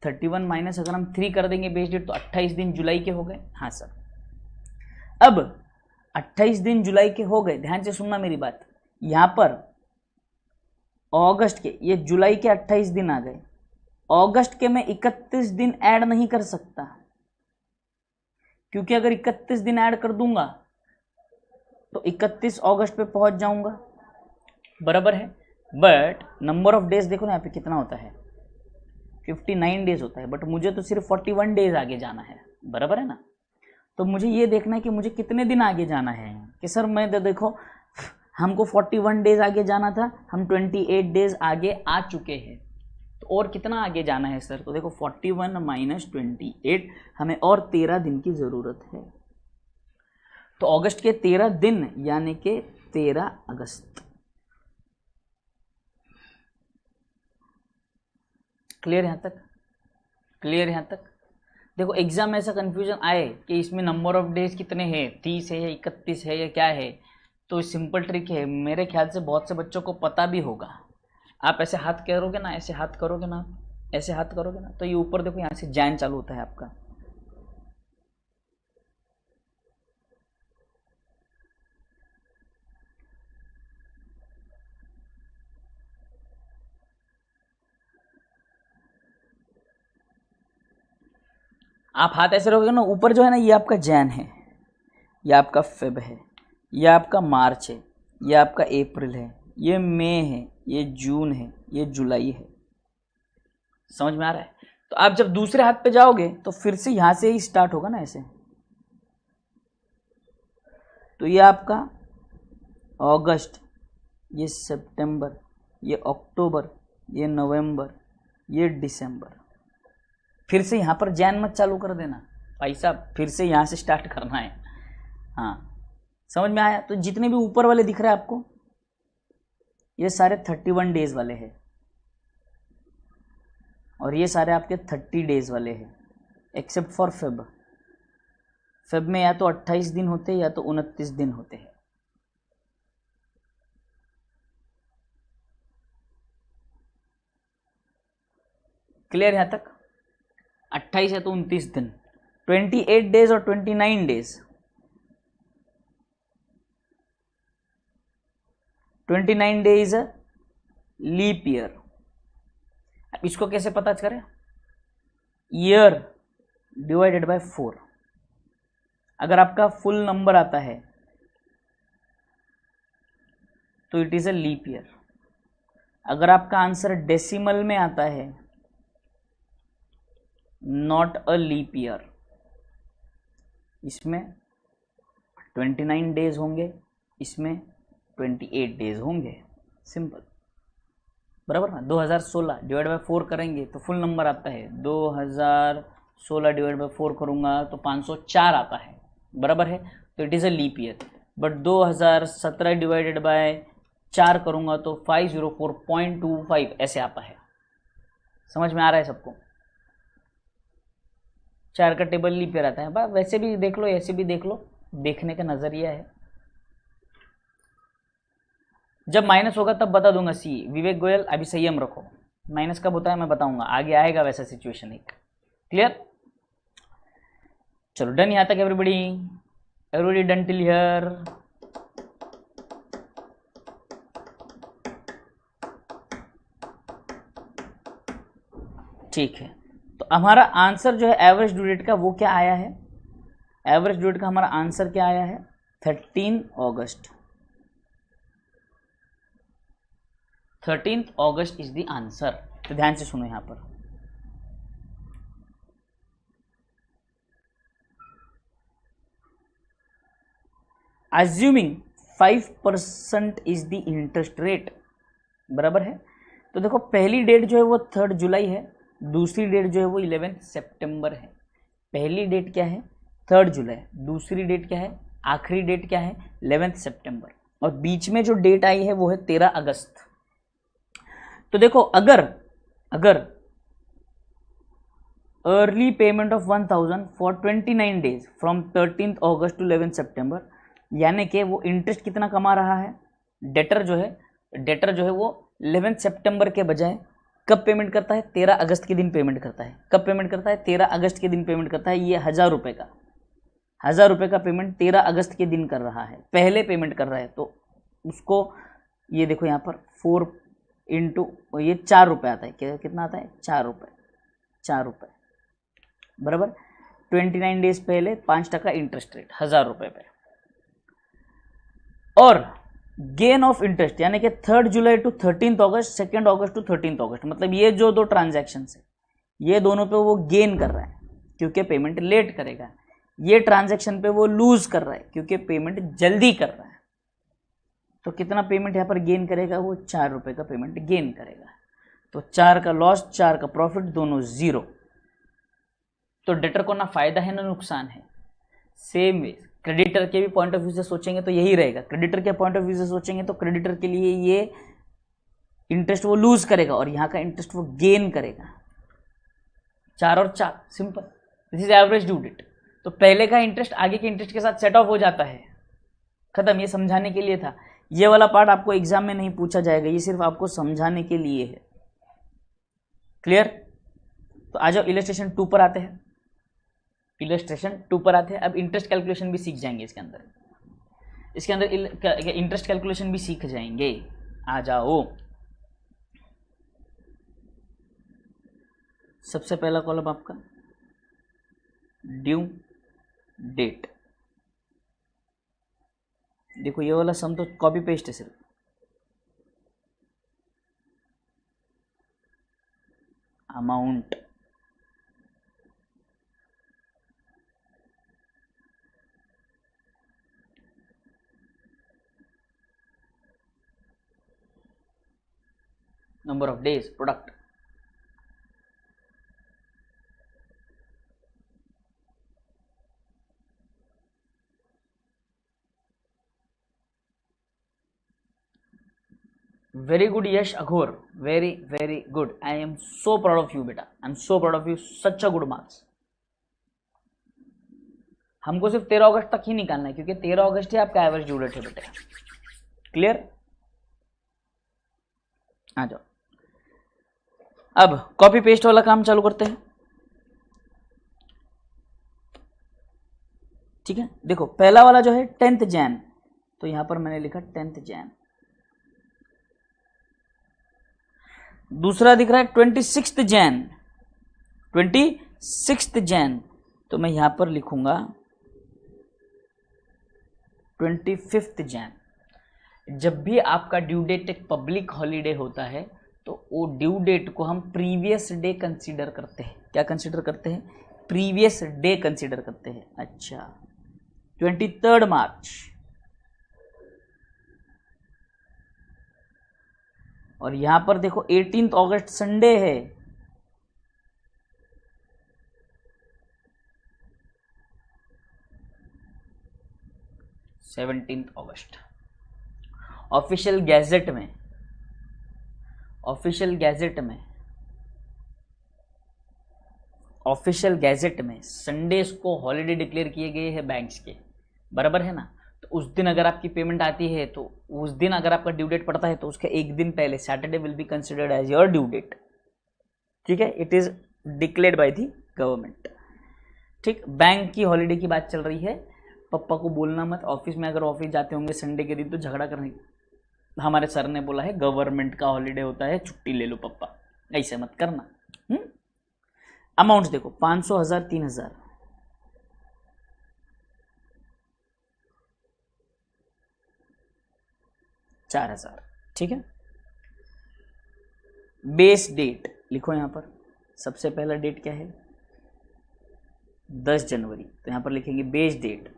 A: 31 माइनस अगर हम 3 कर देंगे बेस डेट तो 28 दिन जुलाई के हो गए। हाँ सर, अब 28 दिन जुलाई के हो गए, ध्यान से सुनना मेरी बात। यहाँ पर अगस्त के, ये जुलाई के 28 दिन आ गए, अगस्त के मैं 31 दिन ऐड नहीं कर सकता, क्योंकि अगर 31 दिन ऐड कर दूंगा तो 31 अगस्त पे पहुंच जाऊंगा, बराबर है। बट नंबर ऑफ डेज देखो ना यहाँ पे कितना होता है, 59 डेज होता है, बट मुझे तो सिर्फ 41 डेज आगे जाना है, बराबर है ना। तो मुझे ये देखना है कि मुझे कितने दिन आगे जाना है, कि सर मैं देखो हमको 41 डेज आगे जाना था, हम 28 डेज आगे आ चुके हैं, तो और कितना आगे जाना है सर, तो देखो 41 माइनस 28, हमें और 13 दिन की ज़रूरत है। तो अगस्त के 13 दिन यानी कि 13 अगस्त। क्लियर यहाँ तक? क्लियर यहाँ तक? देखो एग्जाम में ऐसा कन्फ्यूजन आए कि इसमें नंबर ऑफ डेज कितने हैं, 30 है या 31 है या क्या है, तो सिंपल ट्रिक है, मेरे ख्याल से बहुत से बच्चों को पता भी होगा। आप ऐसे हाथ करोगे ना, ऐसे हाथ करोगे ना, ऐसे हाथ करोगे ना, तो ये ऊपर देखो यहाँ से जैन चालू होता है आपका। आप हाथ ऐसे रखोगे ना, ऊपर जो है ना ये आपका जैन है, ये आपका फेब है, ये आपका मार्च है, ये आपका अप्रैल है, ये मई है, ये जून है, ये जुलाई है। समझ में आ रहा है? तो आप जब दूसरे हाथ पे जाओगे तो फिर से यहां से ही स्टार्ट होगा ना ऐसे। तो ये आपका अगस्त, ये सितंबर, ये अक्टूबर, ये नवंबर, ये दिसंबर। फिर से यहाँ पर जैन मत चालू कर देना भाई साहब, फिर से यहाँ से स्टार्ट करना है। हाँ समझ में आया? तो जितने भी ऊपर वाले दिख रहे हैं आपको, ये सारे 31 डेज वाले हैं, और ये सारे आपके 30 डेज वाले हैं, एक्सेप्ट फॉर फेब। फेब में या तो 28 दिन होते हैं या तो 29 दिन होते हैं। क्लियर यहाँ तक? 28 है तो 29 दिन, 28 डेज और 29 डेज, 29 डेज लीप ईयर। अब इसको कैसे पता करें? Year divided by 4। अगर आपका फुल नंबर आता है तो it is a leap year. अगर आपका आंसर डेसिमल में आता है, नॉट अ लीप ईयर, इसमें 29 डेज होंगे, इसमें 28 डेज होंगे, सिंपल, बराबर ना। 2016 डिवाइड बाय 4 करेंगे तो फुल नंबर आता है, 2016 डिवाइड बाय 4 करूँगा तो 504 आता है, बराबर है। तो it is a leap year. But 2017 divided by 4 करूँगा तो 504.25 ऐसे आता है। समझ में आ रहा है सबको? 4 का टेबल लीप ईयर आता है। वैसे भी देख लो, ऐसे भी देख लो, देखने का नज़रिया है। जब माइनस होगा तब बता दूंगा। सी विवेक गोयल, अभी संयम रखो, माइनस कब होता है मैं बताऊंगा, आगे आएगा वैसा सिचुएशन एक। क्लियर? चलो डन यहां तक everybody? Everybody done till here? ठीक है, तो हमारा आंसर जो है एवरेज ड्यू डेट का वो क्या आया है? एवरेज ड्यू डेट का हमारा आंसर क्या आया है? 13 अगस्त। 13 अगस्त इज द आंसर। तो ध्यान से सुनो यहां पर, assuming 5% is the interest rate, बराबर है। तो देखो पहली डेट जो है वो 3 जुलाई है, दूसरी डेट जो है वो 11 सितंबर है। पहली डेट क्या है? 3 जुलाई। दूसरी डेट क्या है? आखिरी डेट क्या है? 11 सितंबर। और बीच में जो डेट आई है वो है 13 अगस्त। तो देखो अगर early payment of 1000 for 29 days from 13 अगस्त टू 11 सितंबर, यानी कि वो इंटरेस्ट कितना कमा रहा है? डेटर जो है वो 11 सितंबर के बजाय कब पेमेंट करता है? 13 अगस्त के दिन पेमेंट करता है। कब पेमेंट करता है? 13 अगस्त के दिन पेमेंट करता है। ये 1000 रुपये का पेमेंट 13 अगस्त के दिन कर रहा है, पहले पेमेंट कर रहा है। तो उसको ये देखो यहाँ पर 4 इंटू ये 4 रुपये आता है। कितना आता है? 4 रुपये, बराबर। 29 डेज पहले 5% इंटरेस्ट रेट 1000 रुपये पे। और गेन ऑफ इंटरेस्ट यानी कि 3 जुलाई टू 13 अगस्त, 2 अगस्त टू 13 अगस्त, मतलब ये जो दो ट्रांजैक्शन है ये दोनों पे वो गेन कर रहा है क्योंकि पेमेंट लेट करेगा। ये ट्रांजैक्शन पे वो लूज कर रहा है क्योंकि पेमेंट जल्दी कर रहा है। तो कितना पेमेंट यहाँ पर गेन करेगा? वो 4 रुपये का पेमेंट गेन करेगा। तो 4 का लॉस 4 का प्रॉफिट, दोनों 0। तो डेटर को ना फायदा है ना नुकसान है। सेम वे क्रेडिटर के भी पॉइंट ऑफ व्यू से सोचेंगे तो यही रहेगा। क्रेडिटर के पॉइंट ऑफ व्यू से सोचेंगे तो क्रेडिटर के लिए ये इंटरेस्ट वो लूज करेगा और यहाँ का इंटरेस्ट वो गेन करेगा। 4 और 4 simple, this is average due date. तो पहले का इंटरेस्ट आगे के इंटरेस्ट के साथ सेट ऑफ हो जाता है, खत्म। ये समझाने के लिए था। ये वाला पार्ट आपको एग्जाम में नहीं पूछा जाएगा, ये सिर्फ आपको समझाने के लिए है। क्लियर? तो आ जाओ इलस्ट्रेशन 2 पर आते हैं। अब इंटरेस्ट कैलकुलेशन भी सीख जाएंगे इसके अंदर इंटरेस्ट कैलकुलेशन भी सीख जाएंगे। आ जाओ, सबसे पहला कॉलम आपका ड्यू डेट। देखो ये वाला सम तो कॉपी पेस्ट है सिर्फ। Amount number of days product very good Yash Aghor, very good. I am so proud of you beta, I am so proud of you, such a good marks। हमको सिर्फ 13 अगस्त तक ही निकालना है क्योंकि 13 अगस्त ही आपका एवरेज ड्यू डेट है बेटा। Clear? आ जाओ, अब कॉपी पेस्ट वाला काम चालू करते हैं। ठीक है, देखो पहला वाला जो है 10 जैन, तो यहां पर मैंने लिखा 10 जैन। दूसरा दिख रहा है 26 जैन, तो मैं यहां पर लिखूंगा 25 जैन। जब भी आपका ड्यू डेट एक पब्लिक हॉलीडे होता है तो वो ड्यू डेट को हम प्रीवियस डे कंसीडर करते हैं। क्या कंसीडर करते हैं? प्रीवियस डे कंसीडर करते हैं। अच्छा, 23 मार्च, और यहां पर देखो 18 अगस्त संडे है, अगस्त। ऑफिशियल गैजेट में, ऑफिशियल गैजेट में संडेज को हॉलीडे डिक्लेयर किए गए हैं बैंक्स के, बराबर है ना। तो उस दिन अगर आपकी पेमेंट आती है तो उस दिन अगर आपका ड्यू डेट पड़ता है तो उसके एक दिन पहले Saturday will be considered as your due date, ठीक है। It is declared by the government, ठीक। बैंक की हॉलीडे की बात चल रही है, पप्पा को बोलना मत, ऑफिस में अगर ऑफिस जाते होंगे संडे के दिन तो झगड़ा करने, हमारे सर ने बोला है गवर्नमेंट का हॉलीडे होता है, छुट्टी ले लो पप्पा, ऐसे मत करना। अमाउंट्स देखो 500, 1000, 3000, 4000, ठीक है। बेस डेट लिखो यहां पर, सबसे पहला डेट क्या है 10 जनवरी, तो यहां पर लिखेंगे base date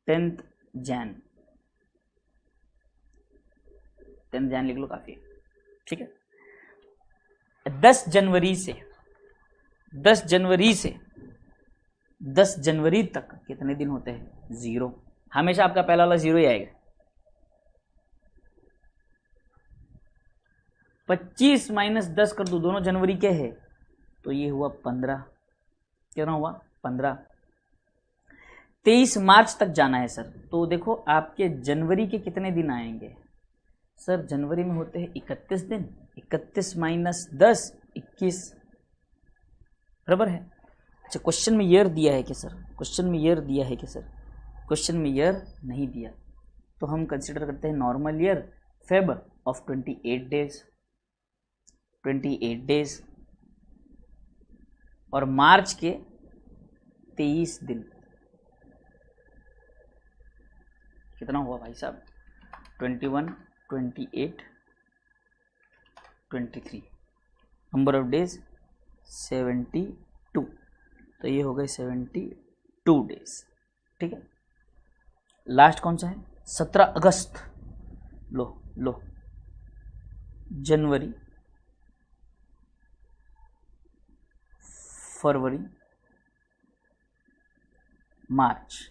A: 10th Jain, 10 Jain लिख लो, काफी है, ठीक है। 10 जनवरी से 10 जनवरी तक कितने दिन होते हैं 0, हमेशा आपका पहला वाला 0 ही आएगा। 25 - 10 कर दो, दोनों जनवरी के हैं, तो ये हुआ 15, कितना हुआ 15। 23 मार्च तक जाना है सर, तो देखो आपके जनवरी के कितने दिन आएंगे सर, जनवरी में होते हैं 31 दिन, 31 - 10 21, बराबर है। अच्छा, क्वेश्चन में ईयर दिया है क्या सर, क्वेश्चन में ईयर नहीं दिया, तो हम कंसिडर करते हैं normal year, Feb of 28 days, और मार्च के 23 दिन, कितना हुआ भाई साहब 21, 28, 23, नंबर ऑफ डेज 72, तो ये हो गए 72 डेज, ठीक है। लास्ट कौन सा है 17 अगस्त, लो जनवरी, फरवरी, मार्च,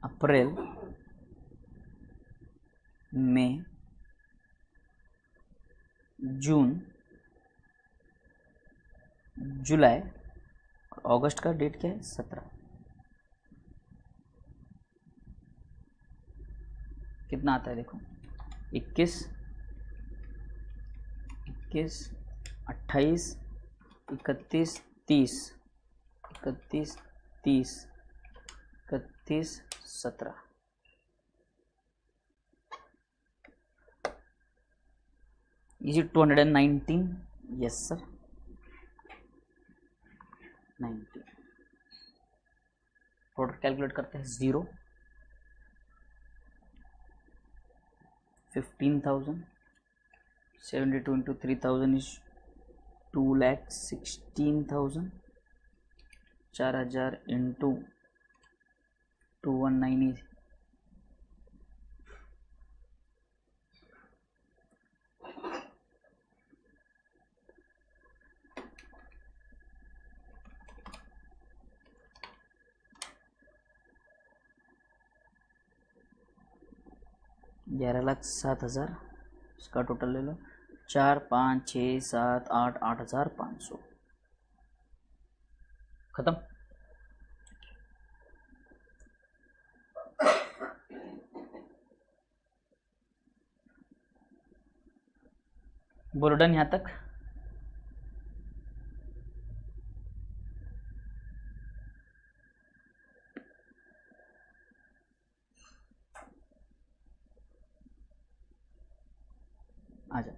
A: अप्रैल, मई, जून, जुलाई, और अगस्त का डेट क्या है 17, कितना आता है देखो 21, 28, 31, 30, 17, is it 219? Yes sir 90। Product calculate करते हैं 0, 15,000, 72 into 3,000 is 2,16,000, 4,000 into 219 is 11,07,000, इसका टोटल ले लो 4, 5, 6, 7, 8, 8,500, खत्म। बोलो डन यहां तक। आ जाओ।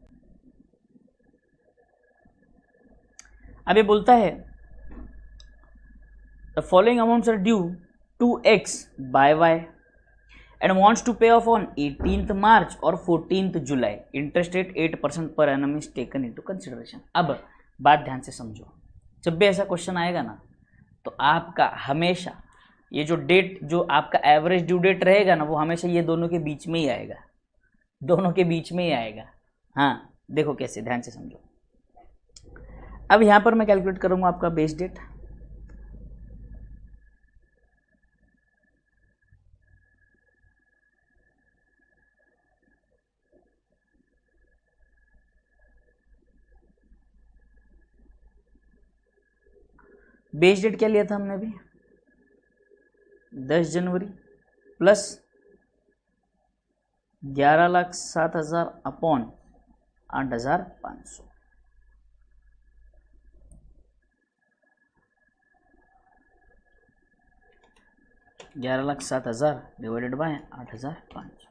A: अब ये बोलता है the following amounts are due to X by Y and wants to pay off on 18th March और 14th July, interest rate 8% per annum is taken into consideration. अब बात ध्यान से समझो, जब भी ऐसा क्वेश्चन आएगा ना तो आपका हमेशा ये जो डेट, जो आपका एवरेज ड्यू डेट रहेगा ना, वो हमेशा ये दोनों के बीच में ही आएगा, दोनों के बीच में ही आएगा। हाँ देखो कैसे, ध्यान से समझो। अब यहाँ पर मैं कैलकुलेट करूँगा आपका बेस डेट। बेस डेट क्या लिया था हमने अभी, 10 जनवरी plus 11,07,000 upon 8,500। 11,07,000 divided by 8,500।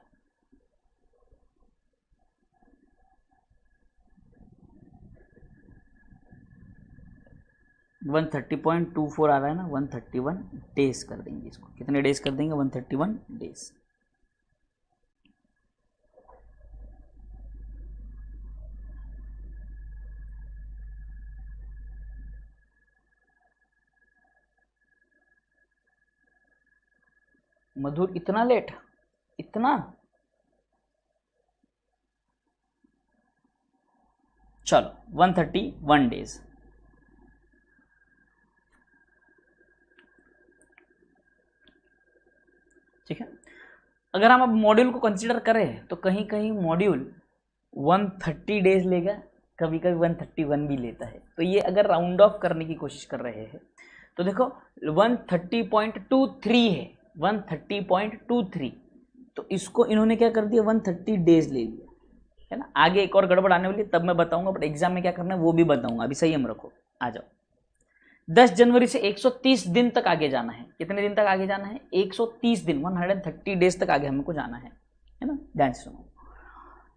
A: One 30.24 आ रहा है ना, 131 डेज कर देंगे इसको। कितने डेज कर देंगे, 131 डेज। मधुर इतना लेट, इतना, चलो 131 डेज। ठीक है, अगर हम अब मॉड्यूल को कंसीडर करें तो कहीं कहीं मॉड्यूल 130 डेज लेगा, कभी कभी 131 भी लेता है। तो ये अगर राउंड ऑफ करने की कोशिश कर रहे हैं तो देखो 130.23 है, 130.23, तो इसको इन्होंने क्या कर दिया, 130 डेज ले लिया है ना। आगे एक और गड़बड़ आने वाली, तब मैं बताऊंगा, बट एग्जाम में क्या करना है वो भी बताऊंगा। अभी संयम रखो, आ जाओ। 10 जनवरी से 130 दिन तक आगे जाना है। कितने दिन तक आगे जाना है, 130 दिन, 130 डेज तक आगे हमको जाना है ना। ध्यान से सुनो,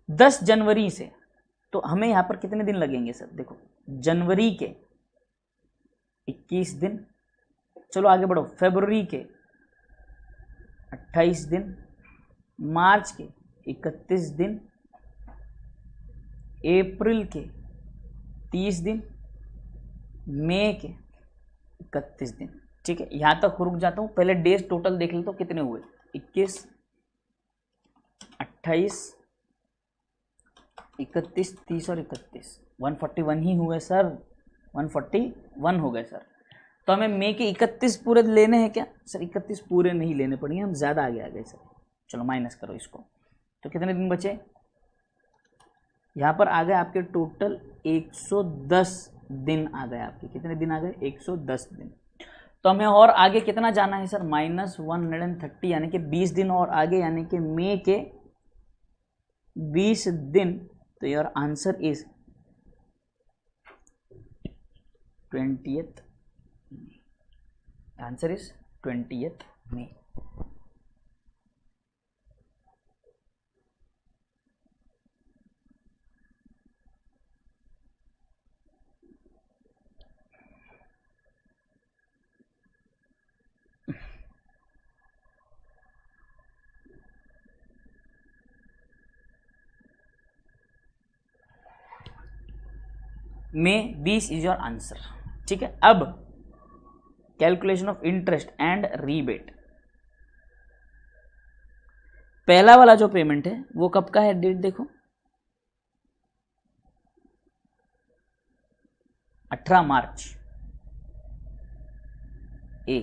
A: 10 जनवरी से तो हमें यहाँ पर कितने दिन लगेंगे सर, देखो जनवरी के 21 दिन, चलो आगे बढ़ो, फरवरी के 28 दिन, मार्च के 31 दिन, अप्रैल के 30 दिन, मई के 31 दिन। ठीक है, यहां तक रुक जाता हूं, पहले डेज टोटल देख लेता हूं कितने हुए, 21, 28, 31, 30 और 31, 141 ही हुए सर, 141 हो गए सर। तो हमें मई के 31 पूरे लेने हैं क्या सर, 31 पूरे नहीं लेने पड़ेंगे, हम ज़्यादा आगे आ गए सर। चलो माइनस करो इसको, तो कितने दिन बचे, यहाँ पर आ गए आपके टोटल 110 दिन आ गए आपके। कितने दिन आ गए, 110 दिन। तो हमें और आगे कितना जाना है सर, -130, यानी कि 20 दिन और आगे, यानी कि मई के 20 दिन। तो your answer is 20th, answer is 20th मई। में 20 इज योर आंसर। ठीक है, अब calculation of interest and rebate. पहला वाला जो पेमेंट है वो कब का है, डेट देखो 18 मार्च ए,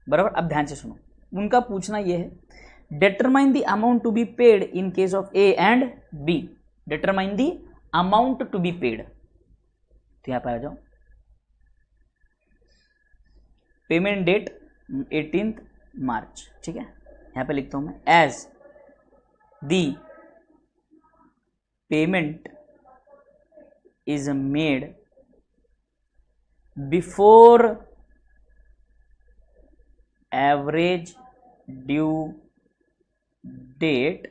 A: बराबर। अब ध्यान से सुनो, उनका पूछना यह है, determine the amount to be paid in case of A and B. Determine the amount to be paid, तो यहां पर आ जाओ, पेमेंट डेट 18 मार्च। ठीक है, यहां पे लिखता हूं मैं, as the payment is made before average due date,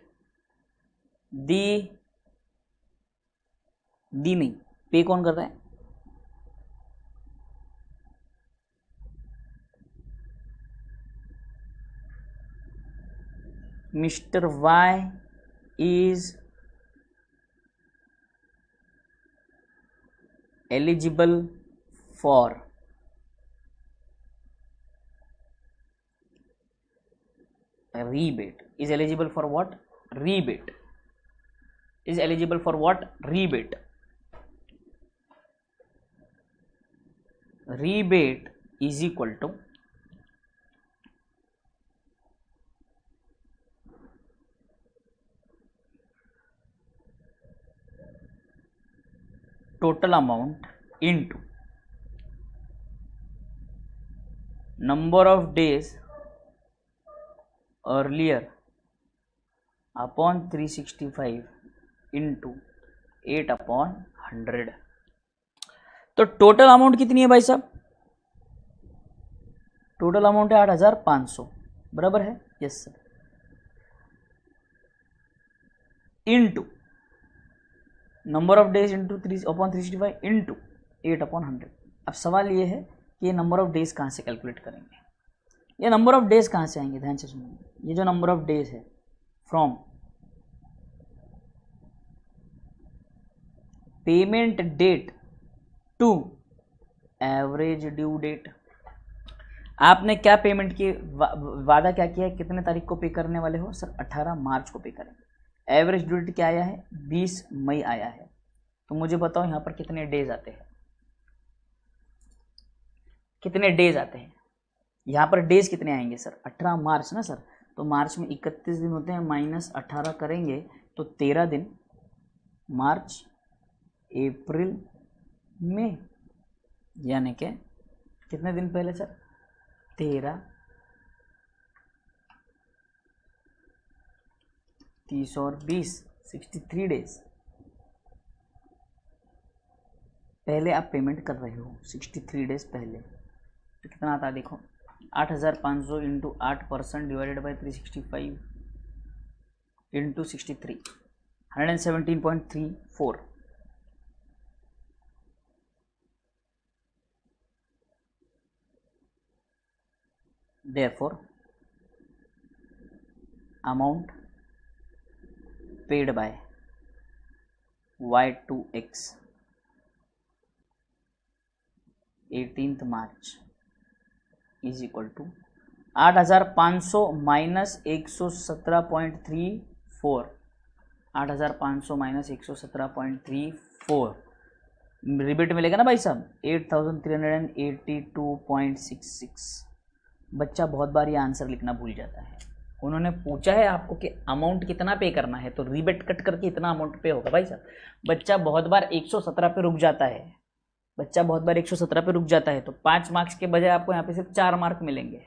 A: the नहीं, पे कौन कर रहा है, Mr. Y is eligible for a rebate. Is eligible for what? Rebate. Is eligible for what? Rebate. Rebate is equal to total amount into number of days earlier upon 365 into 8 upon 100. तो total amount कितनी है भाई साहब? Total amount है 8,500, बराबर है? Yes sir. Into number of days into 3/365 into 8/100. अब सवाल ये है कि ये नंबर ऑफ डेज कहाँ से कैलकुलेट करेंगे? ये नंबर ऑफ डेज कहाँ से आएंगे? ध्यान से सुनिए. ये जो नंबर ऑफ डेज है from payment date to average due date. आपने क्या पेमेंट की वादा क्या किया है? कितने तारीख को पे करने वाले हो? सर 18 मार्च को पे करेंगे. एवरेज ड्यू डेट क्या आया है? 20 मई आया है. तो मुझे बताओ यहाँ पर कितने डेज आते हैं? कितने डेज आते हैं यहाँ पर? डेज कितने आएंगे सर? 18 मार्च ना सर. तो मार्च में 31 दिन होते हैं, माइनस 18 करेंगे तो 13 दिन. मार्च, अप्रैल, मई, यानी कि कितने दिन पहले सर? 13, 30 और 20, 63 डेज पहले आप पेमेंट कर रहे हो. 63 डेज पहले. तो कितना आता है देखो? 8,500 into 8% divided by 365 into 63, 117.34. Therefore, amount paid by Y2X 18th March is equal to 8,500 minus 117.34. 8,500 minus 117.34 rebate मिलेगा ना भाई साहब? 8,382.66. बच्चा बहुत बार ये आंसर लिखना भूल जाता है. उन्होंने पूछा है आपको कि अमाउंट कितना पे करना है, तो रिबेट कट करके इतना अमाउंट पे होगा भाई साहब. बच्चा बहुत बार 117 पे रुक जाता है. बच्चा बहुत बार 117 पे रुक जाता है. तो 5 मार्क्स के बजाय आपको यहाँ पे सिर्फ 4 मार्क मिलेंगे.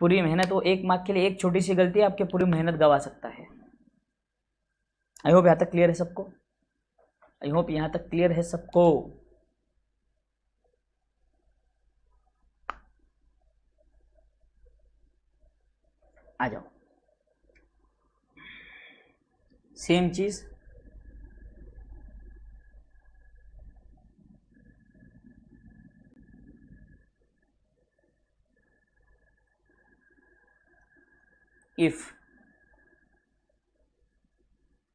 A: पूरी मेहनत, वो 1 मार्क के लिए एक छोटी सी गलती आपके पूरी मेहनत गवा सकता है. आई होप यहाँ तक क्लियर है सबको? आई होप यहाँ तक क्लियर है सबको? आ जाओ. सेम चीज if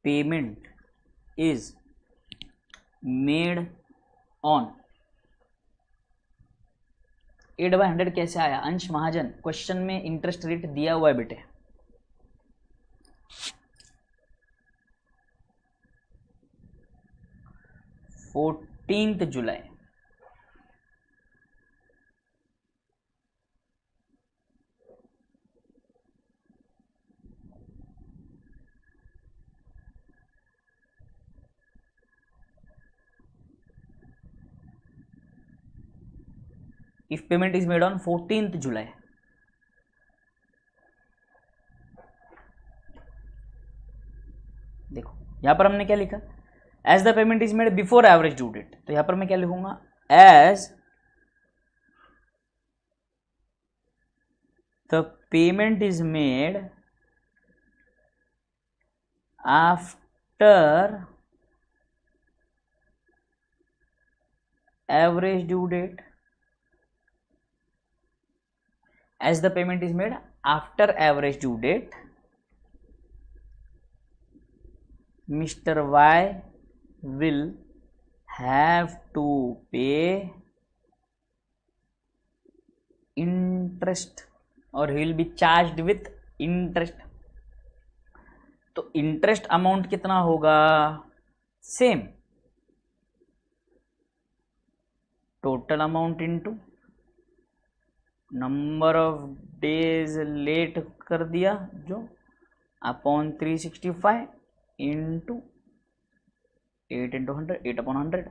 A: payment is made on 8/100 कैसे आया? अंश महाजन, क्वेश्चन में इंटरेस्ट रेट दिया हुआ है बेटे. जुलाई 14 if payment is made on 14th July. देखो यहां पर हमने क्या लिखा? As the payment is made before average due date. तो यहां पर मैं क्या लिखूंगा? As the payment is made after average due date. as the payment is made after average due date, mister Y will have to pay interest और he will be charged with interest. तो interest amount कितना होगा? Same, total amount into number of days late कर दिया जो upon 365 into 8 into 100, 8 upon 100,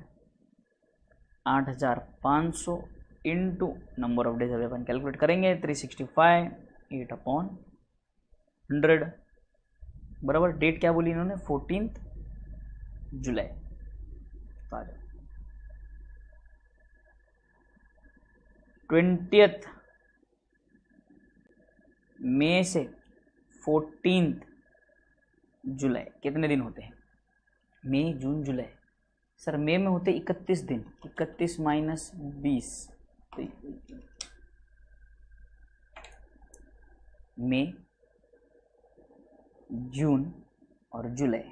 A: 8500 into number of days अभी अपन calculate करेंगे 365, 8 upon 100 बराबर। डेट क्या बोली इन्होंने? 14 जुलाई। 20 मई से 14 जुलाई कितने दिन होते हैं? मई, जून, जुलाई। सर मई में होते 31 दिन, 31 माइनस 20, मई, जून और जुलाई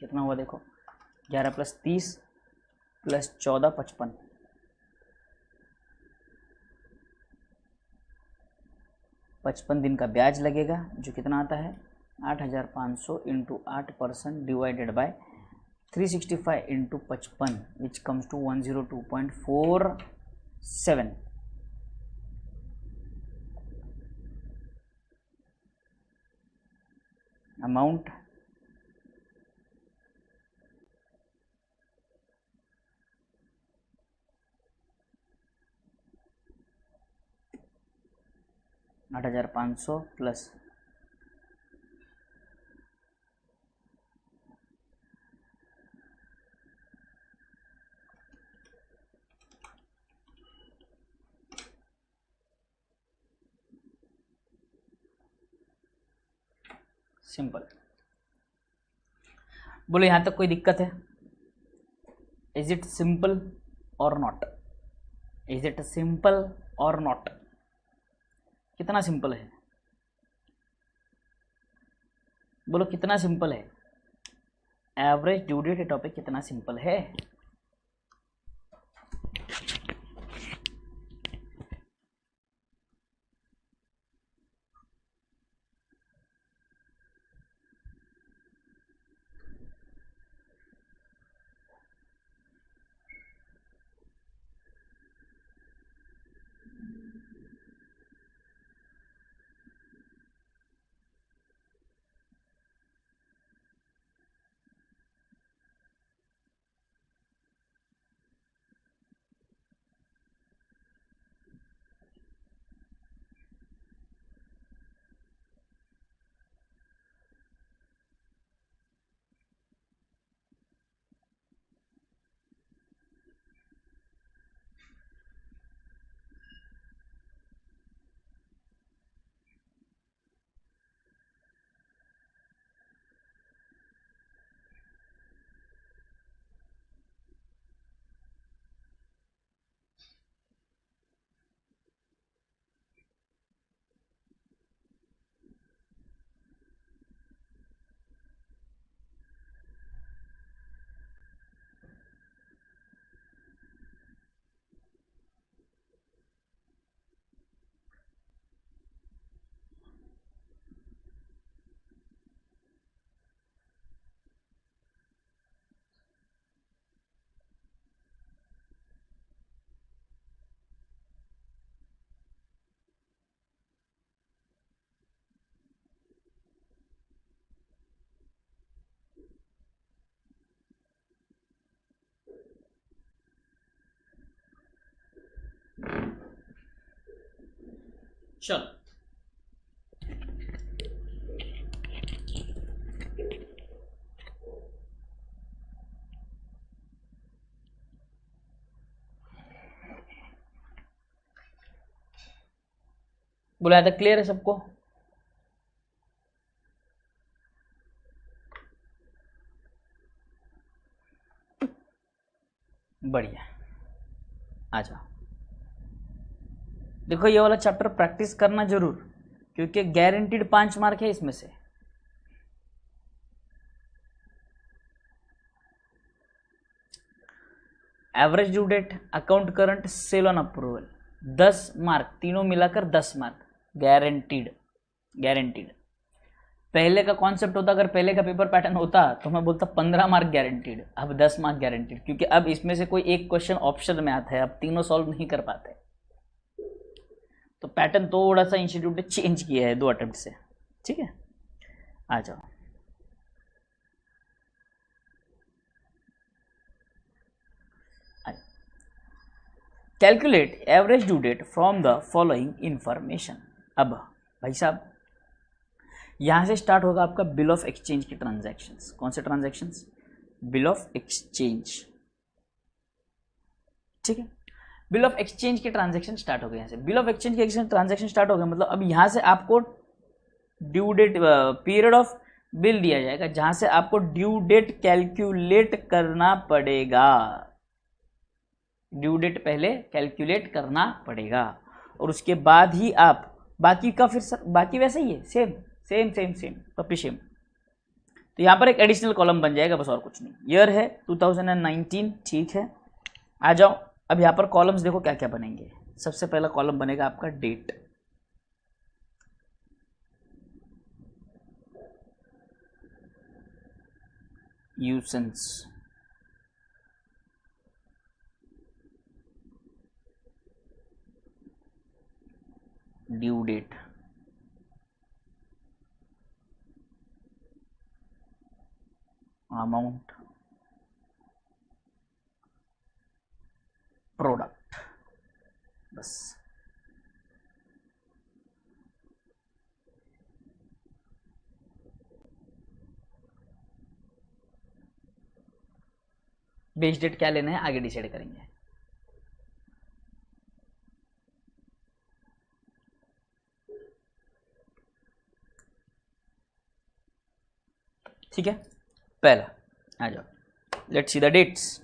A: कितना हुआ देखो, 11 + 30 + 14 55, 55 दिन का ब्याज लगेगा जो कितना आता है 8500 into 8% divided by 365 into 55 which comes to 102.47। Amount $8,500 plus simple. बोलो यहां तक कोई दिक्कत है? Is it simple or not? Is it simple or not? कितना सिंपल है? बोलो कितना सिंपल है? एवरेज ड्यू डेट टॉपिक कितना सिंपल है? चलो बोला था क्लियर है सबको? बढ़िया, आ जाओ। देखो ये वाला चैप्टर प्रैक्टिस करना जरूर, क्योंकि गारंटीड 5 मार्क है इसमें से। Average due date, account current, sale on approval, 10 mark, तीनों मिलाकर 10 मार्क गारंटीड। गारंटीड पहले का कॉन्सेप्ट होता, अगर पहले का पेपर पैटर्न होता तो मैं बोलता 15 मार्क गारंटीड, अब 10 मार्क गारंटीड, क्योंकि अब इसमें से कोई एक क्वेश्चन ऑप्शन में आता है, अब तीनों सॉल्व नहीं कर पाते। तो पैटर्न थोड़ा सा इंस्टीट्यूट ने चेंज किया है 2 अटेम्प्ट से। ठीक है, आ जाओ। Calculate average due date from the following information. अब भाई साहब यहां से स्टार्ट होगा आपका बिल ऑफ एक्सचेंज के ट्रांजैक्शंस। कौन से ट्रांजैक्शंस? Bill of exchange. ठीक है, बिल ऑफ एक्सचेंज के ट्रांजैक्शन स्टार्ट हो गए। यहाँ से बिल ऑफ एक्सचेंज के ट्रांजैक्शन स्टार्ट हो गए, मतलब अब यहाँ से आपको due date, period of bill दिया जाएगा, जहां से आपको ड्यू डेट कैलकुलेट करना पड़ेगा। ड्यू डेट पहले कैलकुलेट करना पड़ेगा और उसके बाद ही आप बाकी का फिर बाकी वैसे ही है, सेम सेम सेम सेम पप्पी सेम। तो यहाँ पर एक एडिशनल कॉलम बन जाएगा, बस और कुछ नहीं। ईयर है 2019, ठीक है। आ जाओ, अब यहाँ पर कॉलम्स देखो क्या क्या बनेंगे। सबसे पहला कॉलम बनेगा आपका date, usance, due date, amount, product, बस। बेस डेट क्या लेना है आगे डिसाइड करेंगे। ठीक है, पहला आ जाओ, लेट्स सी द डेट्स।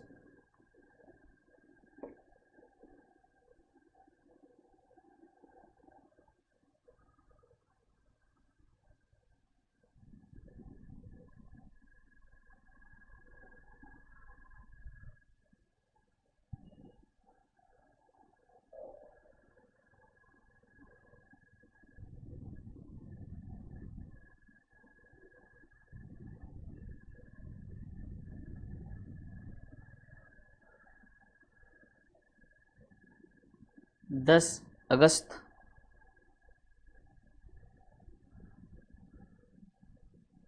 A: दस अगस्त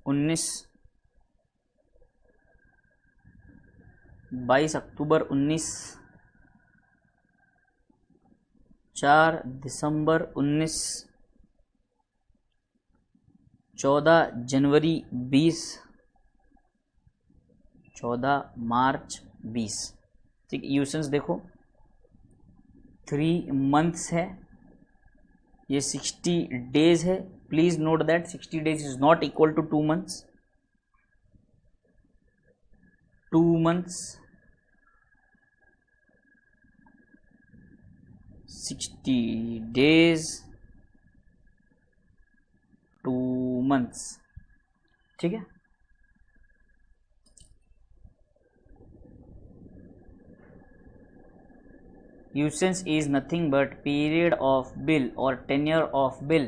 A: 19, 22 अक्टूबर 19, 4 दिसंबर 19, 14 जनवरी 20, 14 मार्च 20। ठीक, यूसेंस देखो 3 मंथ्स है, ये 60 डेज है। Please note that 60 days is not equal to 2 months. 2 months 60 days 2 months. ठीक है, usance is nothing but period of bill और टेन्योर ऑफ बिल।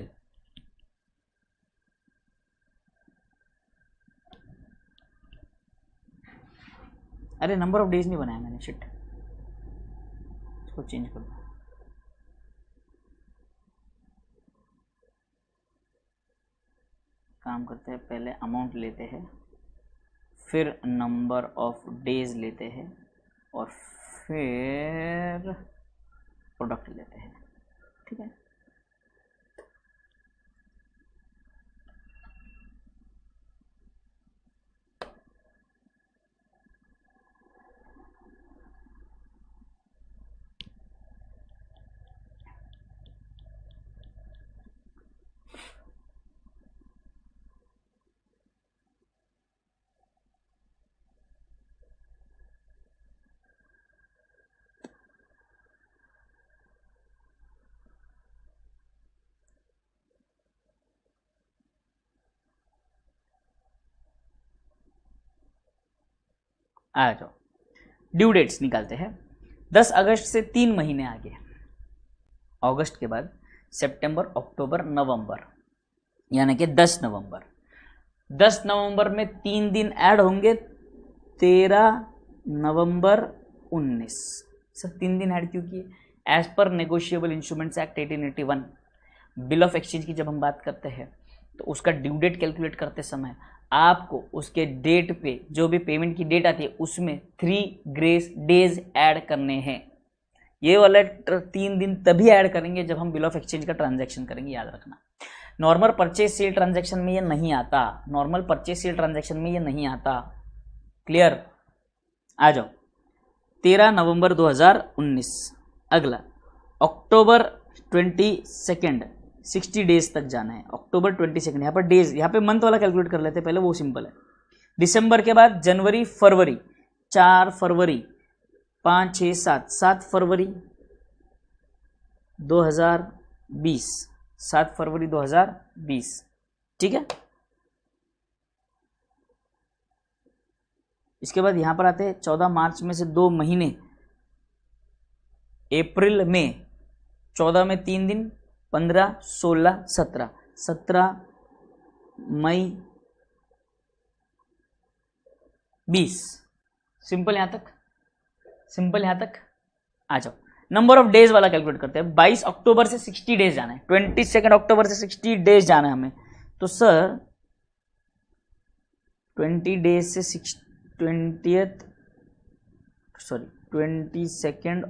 A: अरे नंबर ऑफ डेज नहीं बनाया मैंने, शिट, इसको चेंज कर दो। काम करते हैं, पहले अमाउंट लेते हैं, फिर नंबर ऑफ डेज लेते हैं और फिर प्रोडक्ट लेते हैं। ठीक है, आ जाओ, ड्यू डेट्स निकालते हैं। 10 अगस्त से 3 महीने आगे, अगस्त के बाद सितंबर, अक्टूबर, नवंबर, यानी कि 10 नवंबर। 10 नवंबर में 3 दिन ऐड होंगे, 13 नवंबर 19। सर 3 दिन ऐड क्यों किए? As per negotiable instruments act 1881 bill of exchange की जब हम बात करते हैं तो उसका ड्यू डेट कैलकुलेट करते समय आपको उसके डेट पे जो भी पेमेंट की डेट आती है उसमें 3 ग्रेस डेज ऐड करने हैं। ये वाला 3 दिन तभी ऐड करेंगे जब हम बिल ऑफ एक्सचेंज का ट्रांजैक्शन करेंगे, याद रखना। नॉर्मल परचेज सेल ट्रांजैक्शन में ये नहीं आता, नॉर्मल परचेज सेल ट्रांजैक्शन में ये नहीं आता। क्लियर? आ जाओ। 13 नवंबर 2019। अगला अक्टूबर 22, 60 डेज तक जाना है। अक्टूबर 22, यहाँ पर डेज, यहाँ पे मंथ वाला कैलकुलेट कर लेते हैं पहले, वो सिंपल है। दिसंबर के बाद जनवरी, फरवरी, 4 फरवरी, 5, 6, 7 फरवरी 2020, 7 फरवरी 2020, ठीक है। इसके बाद यहां पर आते हैं 14 मार्च में से 2 महीने, अप्रैल में 14 में 3 दिन, 15, 16, 17, 17 मई 20। सिंपल यहां तक, सिंपल यहां तक। आ जाओ, नंबर ऑफ डेज वाला कैलकुलेट करते हैं। 22 अक्टूबर से 60 डेज जाना है, 22 अक्टूबर से 60 डेज जाना है हमें। तो सर 20 डेज से 22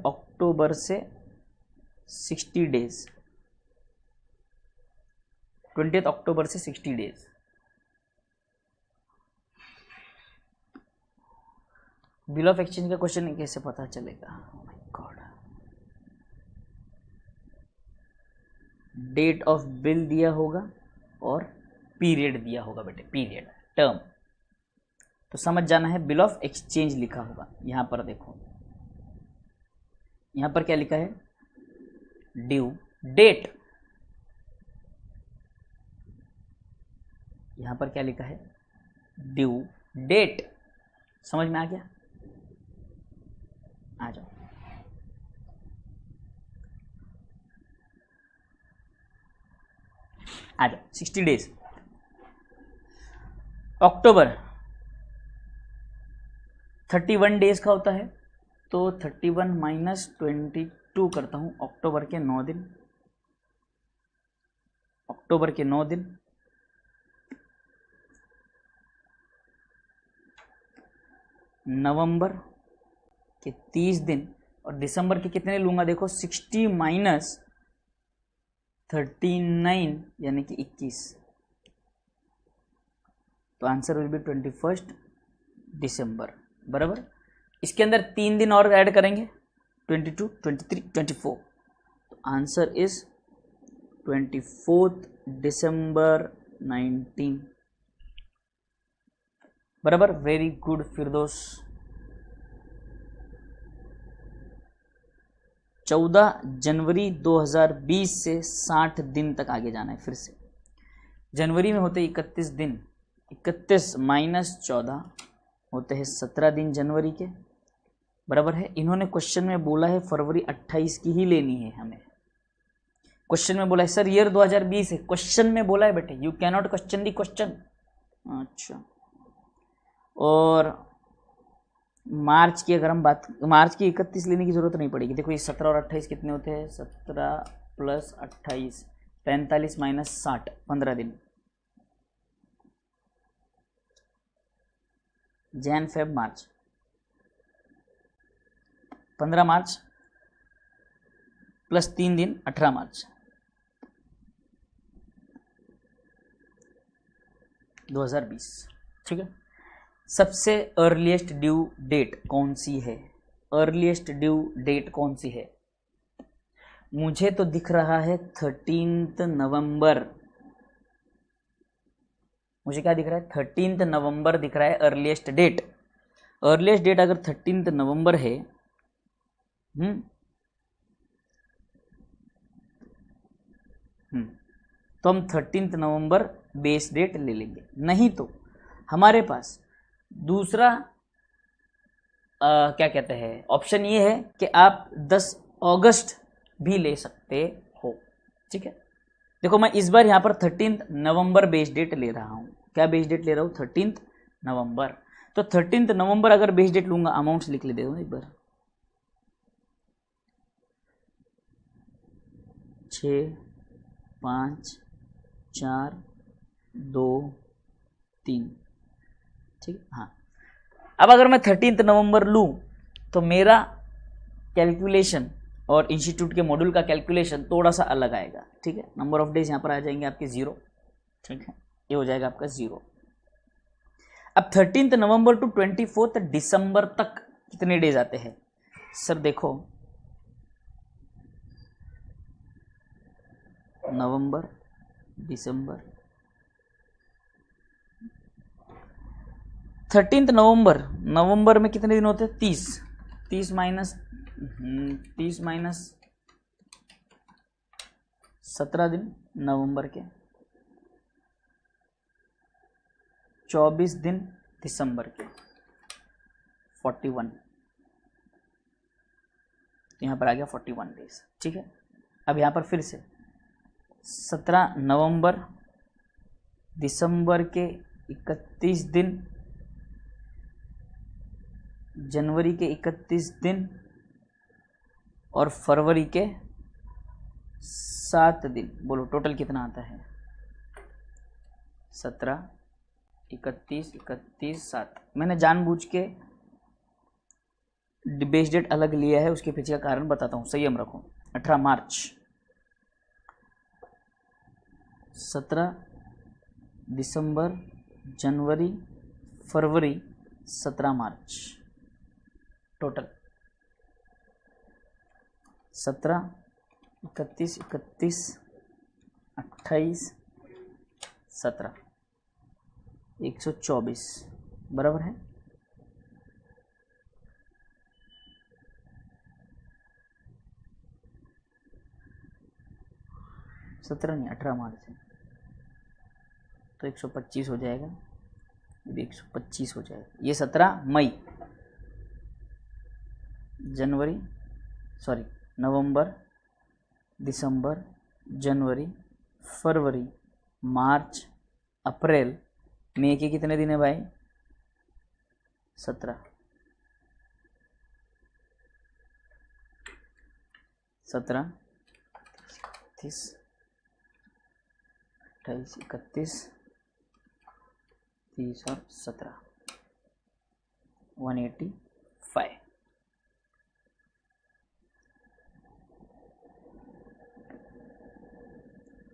A: अक्टूबर से 60 डेज, 20 अक्टूबर से 60 डेज। बिल ऑफ एक्सचेंज का क्वेश्चन कैसे पता चलेगा? Oh my God. Date of bill दिया होगा और पीरियड दिया होगा बेटे, पीरियड, टर्म। तो समझ जाना है, बिल ऑफ एक्सचेंज लिखा होगा। यहां पर देखो, यहां पर क्या लिखा है? Due date. यहां पर क्या लिखा है? Due date. समझ में आ गया? आ जाओ। आ जाओ, 60 डेज। अक्टूबर 31 डेज का होता है, तो 31 माइनस 22 करता हूं, अक्टूबर के 9 दिन, अक्टूबर के 9 दिन। नवंबर के 30 दिन, और दिसंबर के कितने लूंगा? देखो 60 माइनस 39 यानी कि 21। तो आंसर विल बी 21 दिसंबर, बराबर। इसके अंदर 3 दिन और ऐड करेंगे, 22, 23, 24। तो आंसर इज 24 दिसंबर 19, बराबर। वेरी गुड फिरदौस। 14 जनवरी 2020 से 60 दिन तक आगे जाना है। फिर से जनवरी में होते 31 दिन, 31 माइनस 14 होते हैं 17 दिन जनवरी के, बराबर है। इन्होंने क्वेश्चन में बोला है फरवरी 28 की ही लेनी है हमें। क्वेश्चन में बोला है सर ईयर 2020 है, क्वेश्चन में बोला है बेटे, you can not question the question. अच्छा, और मार्च की अगर हम बात, मार्च की 31 लेने की जरूरत नहीं पड़ेगी। देखो ये 17 और 28 कितने होते हैं? 17 प्लस 28, 45 माइनस 60, 15 दिन। जैन फेब मार्च, 15 मार्च प्लस 3 दिन, 18 मार्च 2020, ठीक है। सबसे अर्लीस्ट ड्यू डेट कौन सी है? अर्लीस्ट ड्यू डेट कौन सी है? मुझे तो दिख रहा है 13 नवंबर। मुझे क्या दिख रहा है? 13 नवंबर दिख रहा है अर्लीस्ट डेट। अर्लीस्ट डेट अगर 13 नवंबर है, तो हम 13 नवंबर बेस डेट ले लेंगे। नहीं तो हमारे पास दूसरा क्या कहते हैं, ऑप्शन ये है कि आप 10 अगस्त भी ले सकते हो। ठीक है, देखो मैं इस बार यहाँ पर 13 नवंबर बेस डेट ले रहा हूँ। क्या बेस डेट ले रहा हूँ? 13 नवंबर। तो 13 नवंबर अगर बेस डेट लूंगा, अमाउंट्स लिख ले देखो एक बार, 6 5 4 2 3। ठीक, हाँ। अब अगर मैं 13 नवंबर लूँ तो मेरा कैलकुलेशन और इंस्टीट्यूट के मॉड्यूल का कैलकुलेशन थोड़ा सा अलग आएगा। ठीक है, नंबर ऑफ डेज यहाँ पर आ जाएंगे आपके 0। ठीक है, ये हो जाएगा आपका 0। अब 13 नवंबर टू 24 दिसंबर तक कितने डेज आते हैं? सर देखो, नवंबर, दिसंबर, 13 नवंबर में कितने दिन होते हैं? 30। 30 माइनस 17 दिन नवंबर के, 24 दिन दिसंबर के, 41। यहाँ पर आ गया 41 डेज। ठीक है, अब यहाँ पर फिर से 17 नवंबर, दिसंबर के 31 दिन, जनवरी के 31 दिन और फरवरी के 7 दिन। बोलो टोटल कितना आता है? 17, 31, 7। मैंने जानबूझ के बेस डेट अलग लिया है, उसके पीछे का कारण बताता हूँ, संयम रखो। 18 मार्च, 17 दिसंबर, जनवरी, फरवरी, 17 मार्च। टोटल 17, 31, 28, 17, 124 बराबर है। सत्रह नहीं, 18 मार्च है तो 125 हो जाएगा, ये 125 हो जाएगा। ये 17 मई, जनवरी, सॉरी नवंबर, दिसंबर, जनवरी, फरवरी, मार्च, अप्रैल, मई के कितने दिन है भाई? 17, 17, 30, 28, 31, 30 और 17, 185।